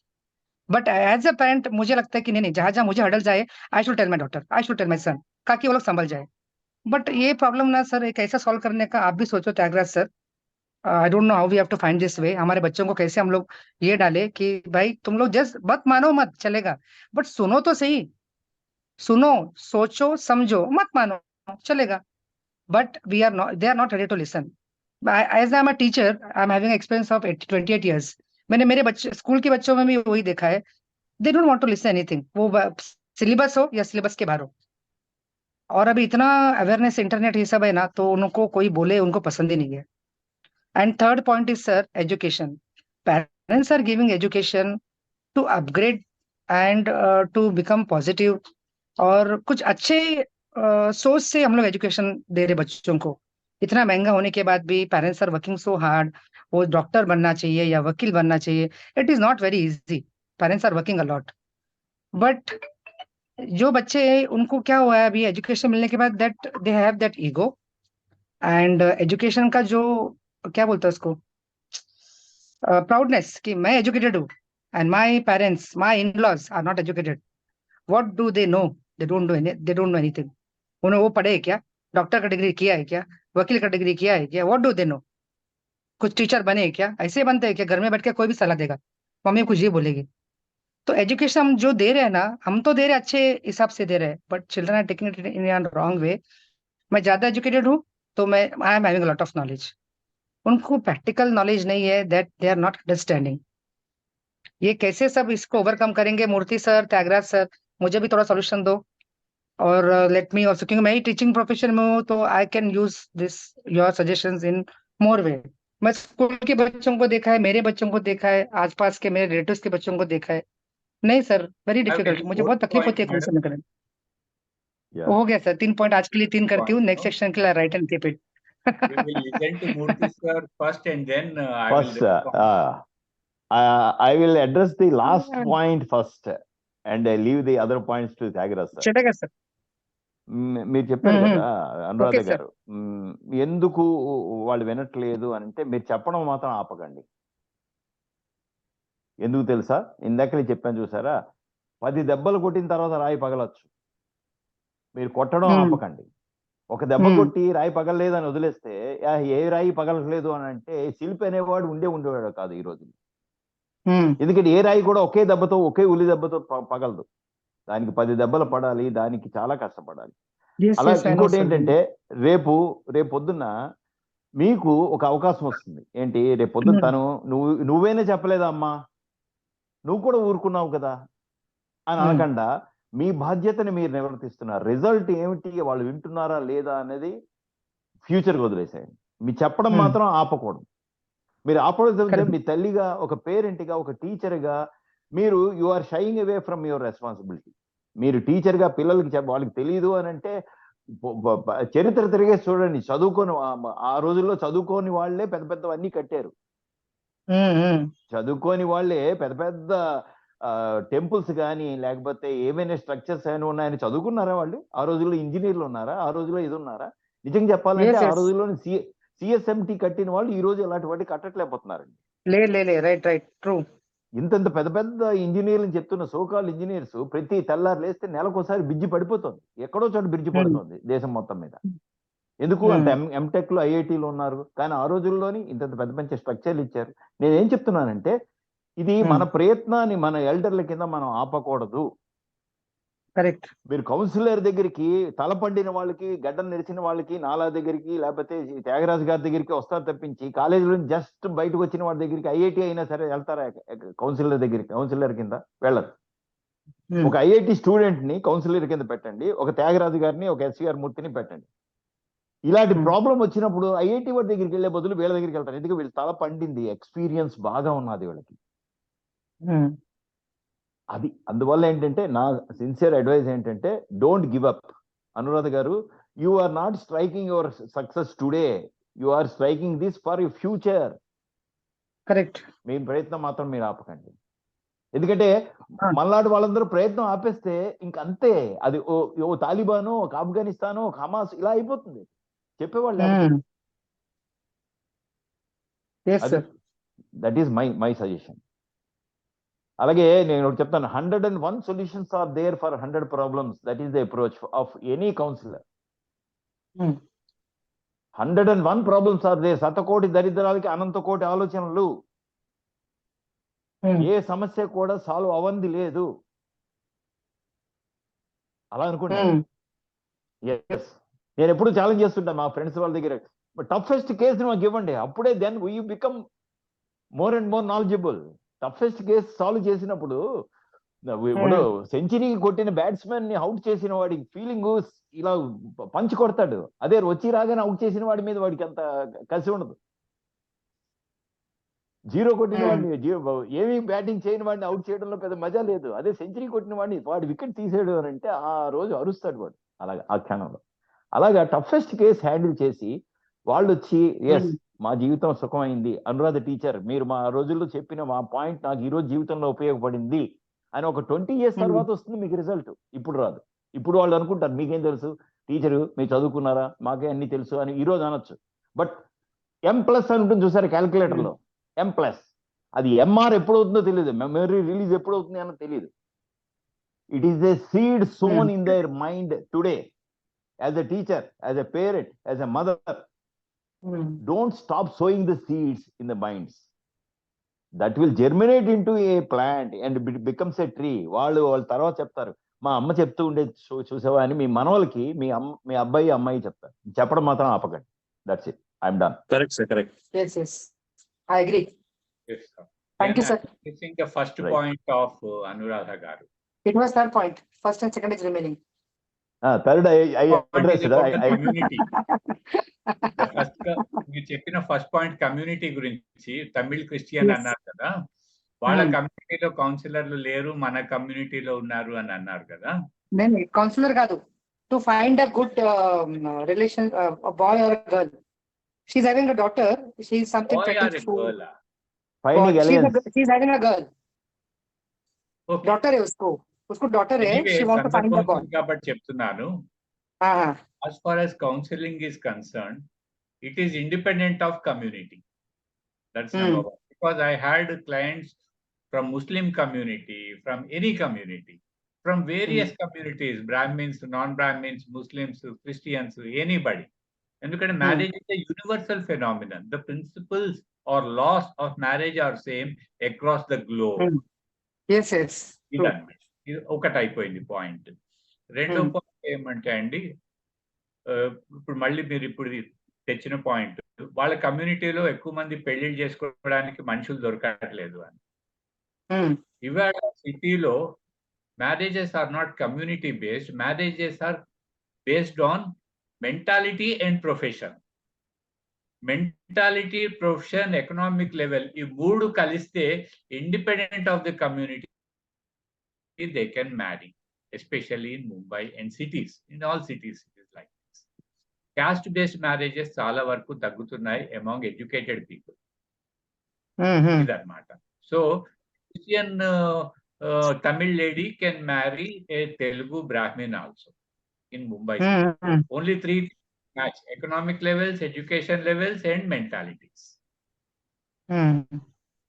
But as a parent मुझे लगता है कि नहीं, जहां जहां मुझे हडल जाए, I should tell my daughter, I should tell my son, ताकि वो लोग संभल जाए. बट ये प्रॉब्लम ना सर, एक ऐसा सॉल्व करने का आप भी सोचो Tyagaraj sir. I don't know how we have to find this way. हमारे बच्चों को कैसे हम लोग ये डाले कि भाई तुम लोग जस्ट मत मानो, मत चलेगा, बट सुनो तो सही, सुनो, सोचो, समझो, मत मानो, चलेगा. But we are not, they are not ready to listen. As I am a teacher, I am having experience of 28 years. मैंने मेरे बच्चे, स्कूल के बच्चों में भी वही देखा है. They don't want to listen anything, वो सिलेबस हो या सिलेबस के बाहर हो. और अभी इतना अवेयरनेस, इंटरनेट ये सब है ना, तो उनको कोई बोले उनको पसंद ही नहीं है. And third point is sir, education. Parents are giving education to upgrade and to become positive, और कुछ अच्छे सोच से हम लोग एजुकेशन दे रहे बच्चों को. इतना महंगा होने के बाद भी parents are working so hard. वो डॉक्टर बनना चाहिए या वकील बनना चाहिए, it is not very easy. Parents are working a lot. But जो बच्चे हैं उनको क्या हुआ है अभी एजुकेशन मिलने के बाद, that they have that ego. And education का जो क्या बोलते हैं उसको, प्राउडनेस, कि मैं एजुकेटेड हूँ and my parents, my in-laws are not educated. What do they know? They don't know anything. उन्हें वो पढ़े क्या, डॉक्टर का डिग्री किया है क्या, वकील का डिग्री किया है क्या? What do they no? कुछ टीचर बने क्या? ऐसे बनते हैं क्या? घर में बैठ के कोई भी सलाह देगा, मम्मी कुछ ये बोलेगी. तो एजुकेशन हम जो दे रहे हैं ना, हम तो दे रहे हैं अच्छे हिसाब से दे रहे हैं, but children are taking it in wrong way. मैं ज्यादा एजुकेटेड हूँ तो मैं, I am having lot of knowledge. उनको प्रैक्टिकल नॉलेज नहीं है, that they are not understanding. ये कैसे सब इसको ओवरकम करेंगे? मूर्ति सर, त्यागराज सर, मुझे भी थोड़ा सोल्यूशन दो. और लेट मी ऑल्सो, क्योंकि मैं ही टीचिंग प्रोफेशन में हूँ, तो I can use this your suggestions in more way. मैं स्कूल के बच्चों को देखा है, मेरे बच्चों को देखा है, आसपास के मेरे रिलेटिव्स के बच्चों को देखा है। नहीं सर, वेरी डिफिकल्ट, very मुझे good बहुत तकलीफ point, होती है madam. काउंसलिंग करने में। Yeah. हो गया सर, 3 पॉइंट आज के लिए 3 करती हूँ, नेक्स्ट No? सेक्शन के लिए right and keep it. We will listen to Murthy sir first, and then I will First, respond. I will address the last point first and leave the other points to Thyagaraju sir. చల్లగా sir. మీరు చెప్పారు కదా Anuradha Okay, sir. గారు, ఎందుకు వాళ్ళు వినట్లేదు అని అంటే మీరు చెప్పడం మాత్రం ఆపకండి. ఎందుకు తెలుసా? ఇందాకనే చెప్పాను చూసారా, 10 దెబ్బలు కొట్టిన తర్వాత రాయి పగలొచ్చు, మీరు కొట్టడం ఆపకండి. ఒక దెబ్బ కొట్టి రాయి పగలలేదు అని వదిలేస్తే ఏ రాయి పగలలేదు అని అంటే శిల్పి అనేవాడు ఉండేవాడు కాదు ఈ రోజు. ఎందుకంటే ఏ రాయి కూడా ఒకే దెబ్బతో, ఒకే ఉలి దెబ్బతో పగలదు. దానికి 10 దెబ్బలు పడాలి, దానికి చాలా కష్టపడాలి. అలా ఇంకోటి ఏంటంటే రేపు పొద్దున్న మీకు ఒక అవకాశం వస్తుంది. ఏంటి, రేపు పొద్దున్న తను నువ్వేనే చెప్పలేదా అమ్మా, నువ్వు కూడా ఊరుకున్నావు కదా అని అనకుండా మీ బాధ్యతని మీరు నిర్వర్తిస్తున్నారు. రిజల్ట్ ఏమిటి, వాళ్ళు వింటున్నారా లేదా అనేది ఫ్యూచర్కి వదిలేసేయండి. మీరు చెప్పడం మాత్రం ఆపకూడదు. మీరు ఆపడం మీ తల్లిగా, ఒక పేరెంట్గా, ఒక టీచర్గా మీరు you are shying away from your responsibility. మీరు టీచర్గా పిల్లలకి వాళ్ళకి తెలియదు అని అంటే చరిత్ర తిరిగే చూడండి. చదువుకొని ఆ రోజుల్లో చదువుకోని వాళ్ళే పెద్ద పెద్దవన్నీ కట్టారు. చదువుకోని వాళ్ళే పెద్ద పెద్ద టెంపుల్స్ కానీ లేకపోతే ఏమైనా స్ట్రక్చర్స్ అయినా ఉన్నాయని చదువుకున్నారా వాళ్ళు? ఆ రోజుల్లో ఇంజనీర్లు ఉన్నారా? ఆ రోజుల్లో ఇది ఉన్నారా? నిజంగా చెప్పాలంటే ఆ రోజుల్లోని సిఎస్ఎంటీ కట్టిన వాళ్ళు ఈ రోజు ఇలాంటి వాటి కట్టట్లేకపోతున్నారండి. Right true. ఇంత పెద్ద పెద్ద ఇంజనీర్లు చెప్తున్న సోకాల్ ఇంజనీర్స్ ప్రతి తెల్లారు లేస్తే నెలకోసారి బ్రిడ్జి పడిపోతుంది, ఎక్కడో చోట బ్రిడ్జి పడుతుంది దేశం మొత్తం మీద. ఎందుకు అంటే ఎంటెక్ లో ఐఐటీలో ఉన్నారు, కానీ ఆ రోజుల్లోని ఇంత పెద్ద పెద్ద స్ట్రక్చర్లు ఇచ్చారు. నేనేం చెప్తున్నానంటే ఇది మన ప్రయత్నాన్ని మన ఎల్డర్ల కింద మనం ఆపకూడదు. కరెక్ట్. మీరు కౌన్సిలర్ దగ్గరికి తలపండిన వాళ్ళకి, గడ్డం నెరిచిన వాళ్ళకి, నాలా దగ్గరికి లేకపోతే త్యాగరాజు గారి దగ్గరికి వస్తారు తప్పించి కాలేజీలో జస్ట్ బయటకు వచ్చిన వాళ్ళ దగ్గరికి ఐఐటి అయినా సరే వెళ్తారా కౌన్సిలర్ దగ్గరికి? కౌన్సిలర్ కింద వెళ్ళరు. ఒక ఐఐటి స్టూడెంట్ ని కౌన్సిలర్ కింద పెట్టండి, ఒక త్యాగరాజు గారిని, ఒక ఎస్వీఆర్ మూర్తిని పెట్టండి. ఇలాంటి ప్రాబ్లం వచ్చినప్పుడు ఐఐటి వాడి దగ్గరికి వెళ్ళే బదులు వీళ్ళ దగ్గరికి వెళ్తారు. ఎందుకంటే వీళ్ళు తల పండింది, ఎక్స్పీరియన్స్ బాగా ఉన్నది వీళ్ళకి. అది అందువల్ల ఏంటంటే నా సిన్సియర్ అడ్వైజ్ ఏంటంటే don't give up. Anuradha garu, you are not striking your success today, you are striking this for your future. Correct. మీ ప్రయత్నం మాత్రం మీరు ఆపకండి. ఎందుకంటే మళ్ళాటి వాళ్ళందరూ ప్రయత్నం ఆపేస్తే ఇంకంతే, అది ఓ తాలిబాను, ఒక ఆఫ్ఘనిస్తాను, ఒక హమాస్ ఇలా అయిపోతుంది. చెప్పేవాళ్ళు దట్ ఈస్ మై సజెషన్. అలాగే నేను ఒకటి చెప్తాను, 101 solutions are there for 100 problems. That is the approach of any counselor. 101 problems are there. శతకోటి దరిద్రాలకి అనంత కోటి ఆలోచనలు. ఏ సమస్య కూడా సాల్వ్ అవ్వంది లేదు. అలా అనుకుంటాను. ఎస్, నేను ఎప్పుడు ఛాలెంజ్ చేస్తుంటా మా ఫ్రెండ్స్ వాళ్ళ దగ్గర, టఫెస్ట్ కేసు మాకు ఇవ్వండి, అప్పుడే then we become more and more knowledgeable. Toughest case solve చేసినప్పుడు సెంచరీ కొట్టిన బ్యాట్స్మెన్ ని అవుట్ చేసిన వాడికి ఫీలింగ్ ఇలా పంచి కొడతాడు. అదే వచ్చి రాగానే అవుట్ చేసిన వాడి మీద వాడికి అంత కసి ఉండదు. జీరో కొట్టిన వాడిని, ఏమీ బ్యాటింగ్ చేయని వాడిని అవుట్ చేయడంలో పెద్ద మజా లేదు. అదే సెంచరీ కొట్టిన వాడిని వాడి వికెట్ తీసేయడం అని అంటే ఆ రోజు అరుస్తాడు వాడు. అలాగా ఆ క్షణంలో అలాగా టఫెస్ట్ కేసు హ్యాండిల్ చేసి వాళ్ళు వచ్చి ఎస్ మా జీవితం సుఖమైంది, అనురాధ టీచర్ మీరు మా రోజుల్లో చెప్పిన మా పాయింట్ నాకు ఈ రోజు జీవితంలో ఉపయోగపడింది అని ఒక 20 years తర్వాత వస్తుంది మీకు రిజల్ట్. ఇప్పుడు రాదు. ఇప్పుడు వాళ్ళు అనుకుంటారు మీకేం తెలుసు టీచరు, మీరు చదువుకున్నారా, మాకే అన్ని తెలుసు అని ఈ రోజు అనొచ్చు. బట్ M+ అని ఉంటుంది చూసారు క్యాల్కులేటర్ లో, M+, అది MR ఎప్పుడవుతుందో తెలియదు, మెమరీ రిలీజ్ ఎప్పుడవుతుంది అన్నది తెలియదు. It is a seed sown in their mind today. As a teacher, as a parent, as a mother, don't stop sowing the seeds in the minds. That will germinate into a plant and becomes a tree. వాళ్ళు తర్వాత చెప్తారు మా అమ్మ చెప్తూ ఉండే చూసావా అని మీ మనవలకి మీ అబ్బాయి అమ్మాయి చెప్తారు. చెప్పడం మాత్రం ఆపకండి. That's it, I'm done. Correct sir, correct. yes I agree. Yes, sir. Thank you, sir. I think the first point of Anuradha garu. It was third point. First and second is remaining. Third I addressed community. The first మీరు మీరు చెప్పిన first point community గురించి, Tamil Christian Yes. అన్నారు కదా, వాళ్ళ Hmm. కమ్యూనిటీలో కౌన్సిలర్లు లేరు, మన కమ్యూనిటీలో ఉన్నారు అని అన్నారు కదా. Then counselor కాదు, to find a good relation, a boy or a girl. She's having a daughter. She's something Boy or a 34. girl? Finding aliens. She's having a girl. Okay. Daughter है उसको daughter है. Anyway, She wants to find a boy. సందర్భం కాబట్టి చెప్తున్నాను. As far as counseling is concerned, it is independent of community. That's number one. Because I had clients from Muslim community, from any community, from various communities, Brahmins, non-Brahmins, Muslims, Christians, anybody. ఎందుకంటే marriage is a universal phenomenon. The principles or laws of marriage are same across the globe. Yes, yes. ఇదన్నమాట. ఇది ఒకటి అయిపోయింది point. రెండో point ఏమంటే అండి, ఇప్పుడు మళ్ళీ మీరు ఇప్పుడు తెచ్చిన పాయింట్, వాళ్ళ కమ్యూనిటీలో ఎక్కువ మంది పెళ్లిళ్ళు చేసుకోవడానికి మనుషులు దొరకట్లేదు అని. ఇవాళ సిటీలో marriages are not community based, marriages are based on mentality and profession. Mentality, profession, economic level, ఈ మూడు కలిస్తే independent of the community they can marry, especially in Mumbai and cities. In all cities it is like this. Caste based marriages చాలా వరకు తగ్గుతున్నాయి among educated people. ఇదన్నమాట. So Christian Tamil lady can marry a Telugu Brahmin also in Mumbai. Only three match: economic levels, education levels and mentalities.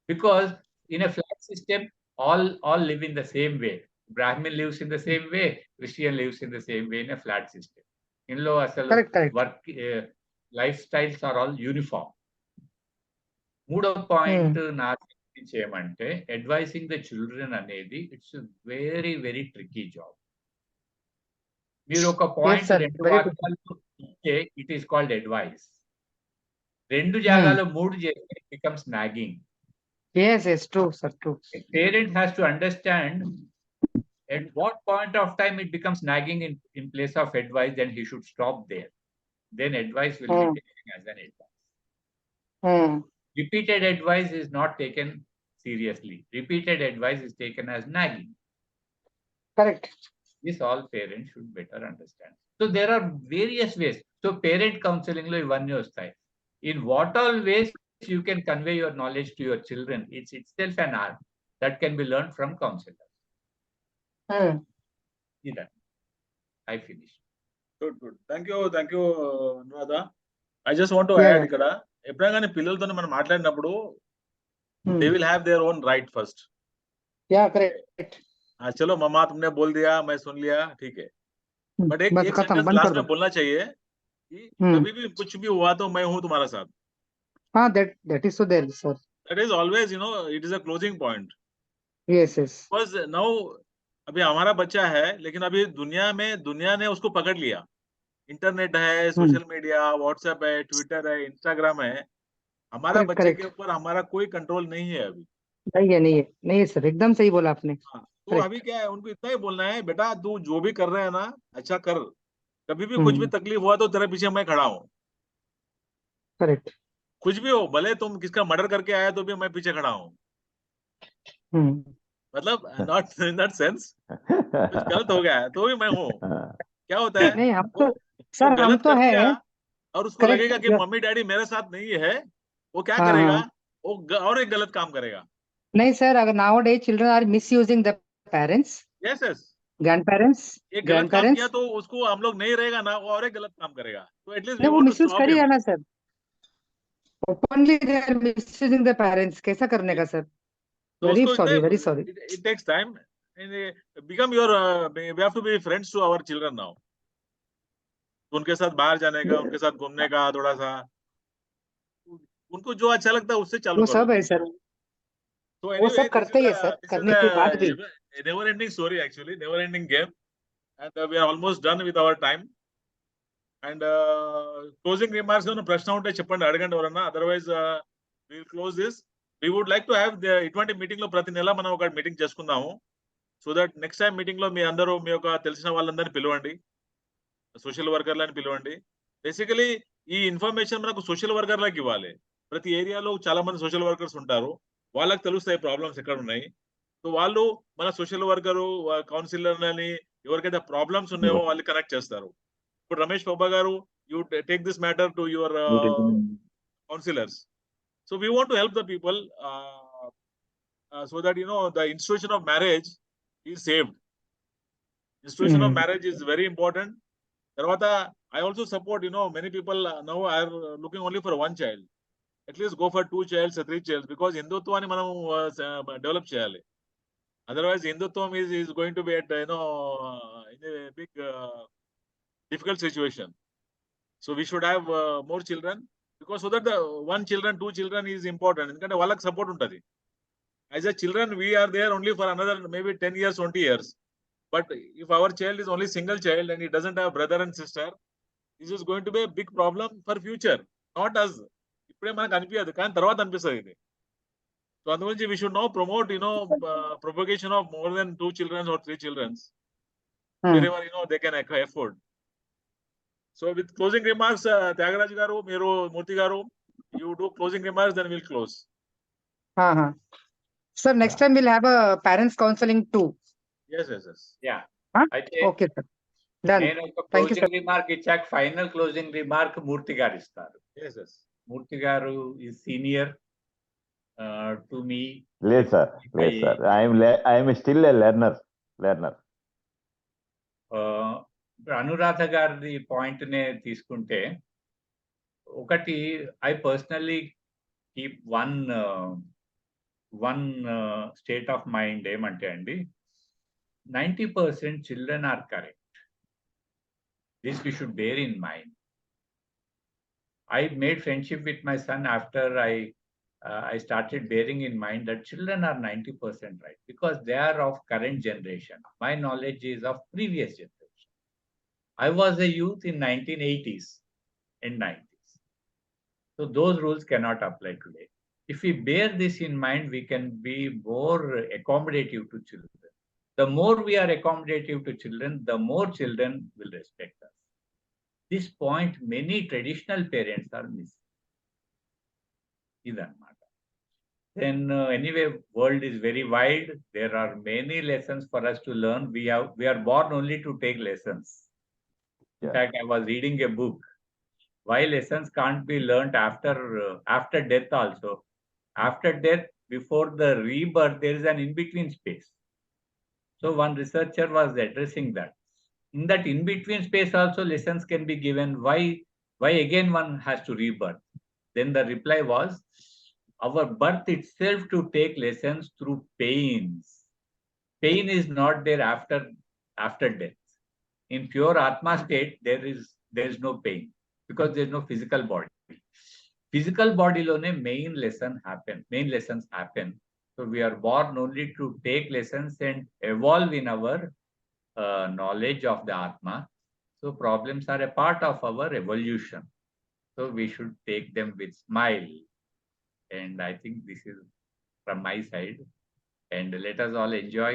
Because in a flat system, all live in the same way. Brahmin lives in the same way, Christian lives in the same way in a flat system. In law, work lifestyles are all uniform. Moodo point na ఏమంటే advising the children అనేది it's a very very tricky job. మీరు ఒక point రెండు వాక్యాలు ఇస్తే it is called advice. రెండు జాగాలో మూడు చేస్తే it becomes nagging. Yes, yes, true, sir, true. A parent has to understand at what point of time it becomes nagging in place of advice, then he should stop there. Then advice will be taken as an advice. Repeated advice is not taken seriously. Repeated advice is taken as nagging. Correct. This all parents should better understand. So there are various ways. So parent counseling lo ivanni vastayi. In what all ways you can convey your knowledge to your children, it's itself an art that can be learned from counselors. I finished. Good. Thank you, Anuradha. I just want to add ikkada, ఎప్పుడైనా కానీ పిల్లలతో మనం మాట్లాడినప్పుడు they will have their own right first. Yeah, correct. चलो मम्मा तुमने बोल दिया, मैं सुन लिया, ठीक है. बट एक सेंटेंस लास्ट में बोलना चाहिए कि कभी भी कुछ भी हुआ तो मैं हूँ तुम्हारा साथ. That is so there, sir. That is always, it is a closing point. Yes. Because now अभी हमारा बच्चा है, लेकिन अभी दुनिया ने उसको पकड़ लिया. इंटरनेट है, सोशल मीडिया, व्हाट्सएप है, ट्विटर है, इंस्टाग्राम है. हमारा बच्चे के ऊपर हमारा कोई कंट्रोल नहीं है अभी. नहीं है सर, एकदम सही बोला आपने. तो अभी क्या है, उनको इतना ही बोलना है, बेटा तू जो भी कर रहा है ना, अच्छा कर. कभी भी कुछ भी तकलीफ हुआ तो तेरे पीछे मैं खड़ा हूँ. करेक्ट. कुछ भी हो, भले तुम किसका मर्डर करके आए तो भी मैं पीछे खड़ा हूँ. मतलब नॉट इन दैट सेंस, कुछ गलत हो गया है तो भी मैं हूँ. क्या होता है, नहीं हम तो सर हम गलत तो कर है दिया और उसको लगेगा कि मम्मी डैडी मेरे साथ नहीं है, वो क्या करेगा, वो और एक गलत काम करेगा. नहीं सर, अगर nowadays children are misusing the parents. Yes. Grandparents. एक गलत काम किया तो उसको हम लोग नहीं रहेगा ना, वो और एक गलत काम करेगा. तो एटलीस्ट वो मिसयूज करेगा ना sir. Openly they are misusing the parents. कैसा करने का sir? Very sorry. It takes time. And become your we have to be friends to our children now. उनके साथ बाहर जाने का, उनके साथ घूमने का, थोड़ा सा उनको जो अच्छा लगता है उससे चालू करो. वो सब है सर. So anyway, वो सब करते हैं सर, करने के बाद भी. Never ending story actually, never ending game, and we are almost done with our time. And closing remarks on ప్రశ్న ఉంటే చెప్పండి, అడగండి ఎవరన్నా. Otherwise we will close this. We would like to have ఇటువంటి మీటింగ్ లో ప్రతి నెల మనం ఒక మీటింగ్ చేసుకుందాము. So that next time meeting లో మీ అందరూ మీ యొక్క తెలిసిన వాళ్ళందరినీ పిలవండి, సోషల్ వర్కర్లని పిలవండి. బేసికలీ ఈ ఇన్ఫర్మేషన్ మనకు సోషల్ వర్కర్లకు ఇవ్వాలి. ప్రతి ఏరియాలో చాలా మంది సోషల్ వర్కర్స్ ఉంటారు. వాళ్ళకి తెలుస్తాయి ప్రాబ్లమ్స్ ఎక్కడ ఉన్నాయి. సో వాళ్ళు మన సోషల్ వర్కరు, కౌన్సిలర్‌లని ఎవరికైతే ప్రాబ్లమ్స్ ఉన్నాయో వాళ్ళు కనెక్ట్ చేస్తారు. ఇప్పుడు రమేష్ బాబా గారు, you take this matter to your counselors. So we want to help the people so that the institution of marriage is saved. Institution of marriage is very important. Tarvata, I also support, many people now are looking only for one child. At least go for 2 childs or 3 childs, because Hindutvaani manam develop cheyali. Otherwise Hindutvam is going to be at in a big difficult situation. So we should have more children, because so that the 1 children, 2 children is important. Endukante vallaki support untadi. As a children, we are there only for another maybe 10 years, 20 years. But if our child is only single child and he doesn't have brother and sister, this is going to be a big problem for future. Not us. ఇప్పుడే మనకు అనిపించదు, కానీ తర్వాత అనిపిస్తుంది ఇది. So అందుగురించి we should now promote propagation of more than 2 children or 3 children wherever they can afford. So with closing remarks, Thyagaraju garu, Meeru Murty garu, you do closing remarks, then we'll close. Sir, next time we'll have a parents counseling too. Yes. Yeah. అయితే Okay, sir. Done. నేను ఒక Thank you, sir. Closing remark ఇచ్చాక final closing remark మూర్తి గారు ఇస్తారు. Yes. మూర్తి గారు is senior to me. లేదు sir, లేదు sir, I'm still a learner. Anuradha గారి పాయింట్ నే తీసుకుంటే, ఒకటి I personally keep one state of mind ఏమంటే అండి, 90% children are correct. This we should bear in mind. I made friendship with my son after I started bearing in mind that children are 90% right, because they are of current generation. My knowledge is of previous generation. I was a youth in 1980s and 90s. So those rules cannot apply today. If we bear this in mind, we can be more accommodative to children. The more we are accommodative to children, the more children will respect us. This point many traditional parents are missing. Idanamata. Then anyway, world is very wide. There are many lessons for us to learn. We are born only to take lessons. In fact, I was reading a book. Why lessons can't be learnt after death also. After death, before the rebirth, there is an in-between space. So one researcher was addressing that. In that in-between space also lessons can be given. Why again one has to rebirth? Then the reply was, our birth itself to take lessons through pains. Pain is not there after death. In pure Atma state, there is no pain, because there is no physical body. Physical body lone main lessons happen. So we are born only to take lessons and evolve in our knowledge of the Atma. So problems are a part of our evolution. So we should take them with smile. And I think this is from my side. And let us all enjoy,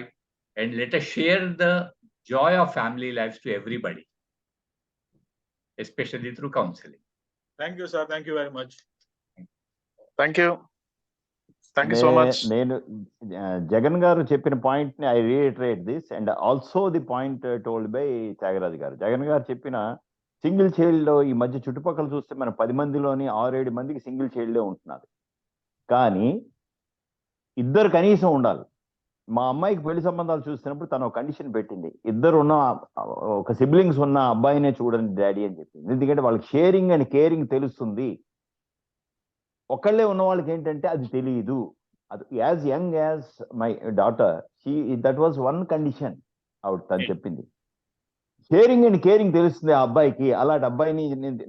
and let us share the joy of family lives to everybody, especially through counseling. Thank you, sir. Thank you very much. Thank you so much. నేను జగన్ గారు చెప్పిన point ని I reiterate this, and also the point told by Thyagaraju గారు. జగన్ గారు చెప్పిన single child లో ఈ మధ్య చుట్టుపక్కల చూస్తే మన 10 మందిలోని 6-7 మందికి సింగిల్ చైల్డే ఉంటున్నారు. కానీ ఇద్దరు కనీసం ఉండాలి. మా అమ్మాయికి పెళ్లి సంబంధాలు చూస్తున్నప్పుడు తను ఒక కండిషన్ పెట్టింది, ఇద్దరు ఒక సిబ్లింగ్స్ ఉన్న అబ్బాయినే చూడండి డాడీ అని చెప్పింది. ఎందుకంటే వాళ్ళకి షేరింగ్ అండ్ కేరింగ్ తెలుస్తుంది. ఒకళ్ళే ఉన్న వాళ్ళకి ఏంటంటే అది తెలియదు. అది as young as my daughter, that was one condition తను చెప్పింది. షేరింగ్ అండ్ కేరింగ్ తెలుస్తుంది ఆ అబ్బాయికి. అలాంటి అబ్బాయిని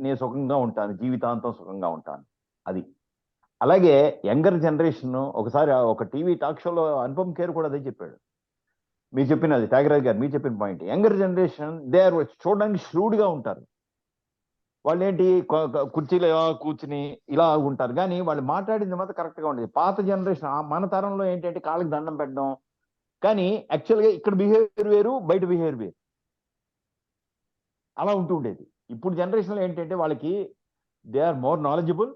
నేను సుఖంగా ఉంటాను, జీవితాంతం సుఖంగా ఉంటాను. అది అలాగే యంగర్ జనరేషన్. ఒకసారి ఒక టీవీ టాక్ షోలో అనుపమ్ ఖేర్ కూడా అదే చెప్పాడు. మీరు చెప్పినది త్యాగరాజ్ గారు మీరు చెప్పిన point. Younger generation they are చూడడానికి ష్రూడ్గా ఉంటారు. వాళ్ళు ఏంటి కుర్చీలో కూర్చుని ఇలా ఉంటారు, కానీ వాళ్ళు మాట్లాడింది మాత్రం కరెక్ట్గా ఉండేది. పాత జనరేషన్ మన తరంలో ఏంటంటే కాళ్ళకి దండం పెట్టడం, కానీ యాక్చువల్గా ఇక్కడ బిహేవియర్ వేరు, బయట బిహేవియర్ వేరు, అలా ఉంటూ ఉండేది. ఇప్పుడు జనరేషన్లో ఏంటంటే వాళ్ళకి దే ఆర్ మోర్ నాలెడ్జబుల్.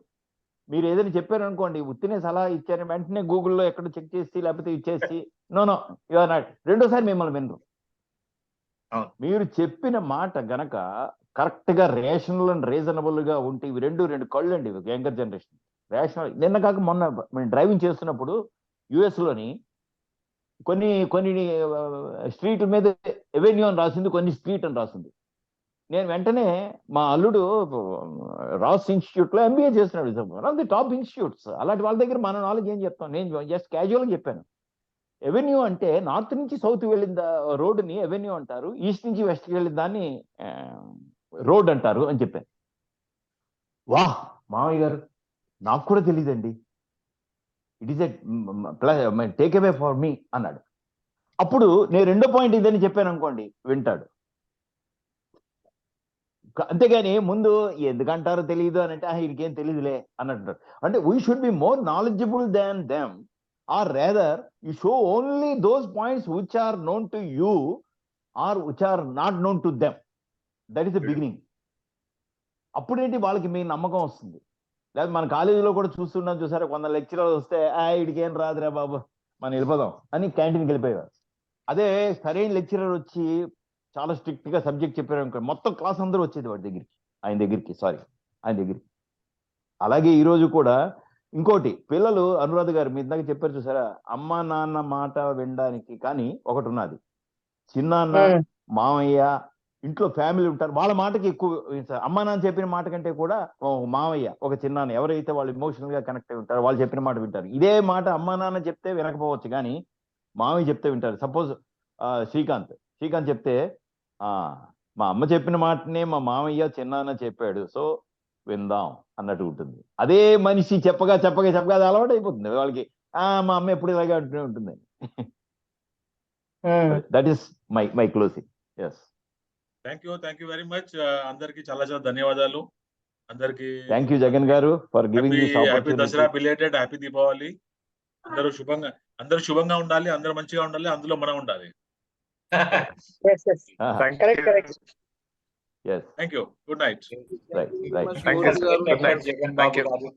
మీరు ఏదైనా చెప్పారు అనుకోండి, ఉత్తినే సలహా ఇచ్చారు వెంటనే గూగుల్లో ఎక్కడ చెక్ చేసి లేకపోతే ఇచ్చేసి నో యు ఆర్ నాట్, రెండోసారి మిమ్మల్ని వినరు. మీరు చెప్పిన మాట గనక కరెక్ట్ గా రేషనల్ అండ్ రీజనబుల్ గా ఉంటే, ఇవి రెండు కళ్ళు అండి యంగర్ జనరేషన్. రేషనల్, నిన్న కాక మొన్న మేము డ్రైవింగ్ చేస్తున్నప్పుడు యుఎస్ లోని కొన్ని స్ట్రీట్ మీద ఎవెన్యూ అని రాసింది, కొన్ని స్ట్రీట్ అని రాసింది. నేను వెంటనే మా అల్లుడు రాస్ ఇన్స్టిట్యూట్ లో ఎంబీఏ చేస్తున్నాడు, one of the top institutes. అలాంటి వాళ్ళ దగ్గర మన నాలెడ్జ్ ఏం చెప్తాం, నేను జస్ట్ క్యాజువల్ గా చెప్పాను. ఎవెన్యూ అంటే నార్త్ నుంచి సౌత్ వెళ్ళిన రోడ్డుని ఎవెన్యూ అంటారు, ఈస్ట్ నుంచి వెస్ట్కి వెళ్ళిన దాన్ని రోడ్ అంటారు అని చెప్పాను. వాహ్ మామయ్య గారు, నాకు కూడా తెలియదండి, it is a take away for me అన్నాడు. అప్పుడు నేను రెండో పాయింట్ ఇదని చెప్పాను అనుకోండి, వింటాడు. అంతేగాని ముందు ఎందుకంటారో తెలియదు అని అంటే వీడికేం తెలియదులే అన్నట్టు. అంటే we should be more knowledgeable than them, or rather you show only those points which are known to you or which are not known to them. That is the beginning. అప్పుడేంటి వాళ్ళకి మీ నమ్మకం వస్తుంది. లేదా మన కాలేజీలో కూడా చూస్తున్నాం, చూసారా, కొంత లెక్చరర్ వస్తే వీడికి ఏం రాదురా బాబు మనం వెళ్ళిపోదాం అని క్యాంటీన్కి వెళ్ళిపోయేవారు. అదే సరైన లెక్చరర్ వచ్చి చాలా స్ట్రిక్ట్ గా సబ్జెక్ట్ చెప్పారు అనుకో, మొత్తం క్లాస్ అందరూ వచ్చేది ఆయన దగ్గరికి. అలాగే ఈ రోజు కూడా ఇంకోటి, పిల్లలు అనురాధ గారు మీ ఇందాక చెప్పారు చూసారా, అమ్మ నాన్న మాట వినడానికి కానీ ఒకటి ఉన్నది. చిన్నాన్న, మామయ్య, ఇంట్లో ఫ్యామిలీ ఉంటారు, వాళ్ళ మాటకి ఎక్కువ. అమ్మ నాన్న చెప్పిన మాట కంటే కూడా మామయ్య, ఒక చిన్నాన్న, ఎవరైతే వాళ్ళు ఎమోషనల్ గా కనెక్ట్ అయి ఉంటారో వాళ్ళు చెప్పిన మాట వింటారు. ఇదే మాట అమ్మ నాన్న చెప్తే వినకపోవచ్చు, కానీ మామయ్య చెప్తే వింటారు. సపోజ్ శ్రీకాంత్ చెప్తే మా అమ్మ చెప్పిన మాటనే మా మామయ్య చిన్నాన్న చెప్పాడు, సో విందాం అన్నట్టు ఉంటుంది. అదే మనిషి చెప్పగా అది అలవాటు అయిపోతుంది వాళ్ళకి. మా అమ్మ ఎప్పుడు ఇలాగే అంటూనే ఉంటుంది. That is my closing. Yes, thank you very much. అందరికి చాలా ధన్యవాదాలు. అందరికి థ్యాంక్ యూ జగన్ గారు for giving this happy opportunity. Dasara, belated happy Deepavali. అందరూ శుభంగా ఉండాలి, అందరూ మంచిగా ఉండాలి, అందులో మనం ఉండాలి. Correct. Yes. Thank you. Good night. Right. Thank you, Jaganbabu.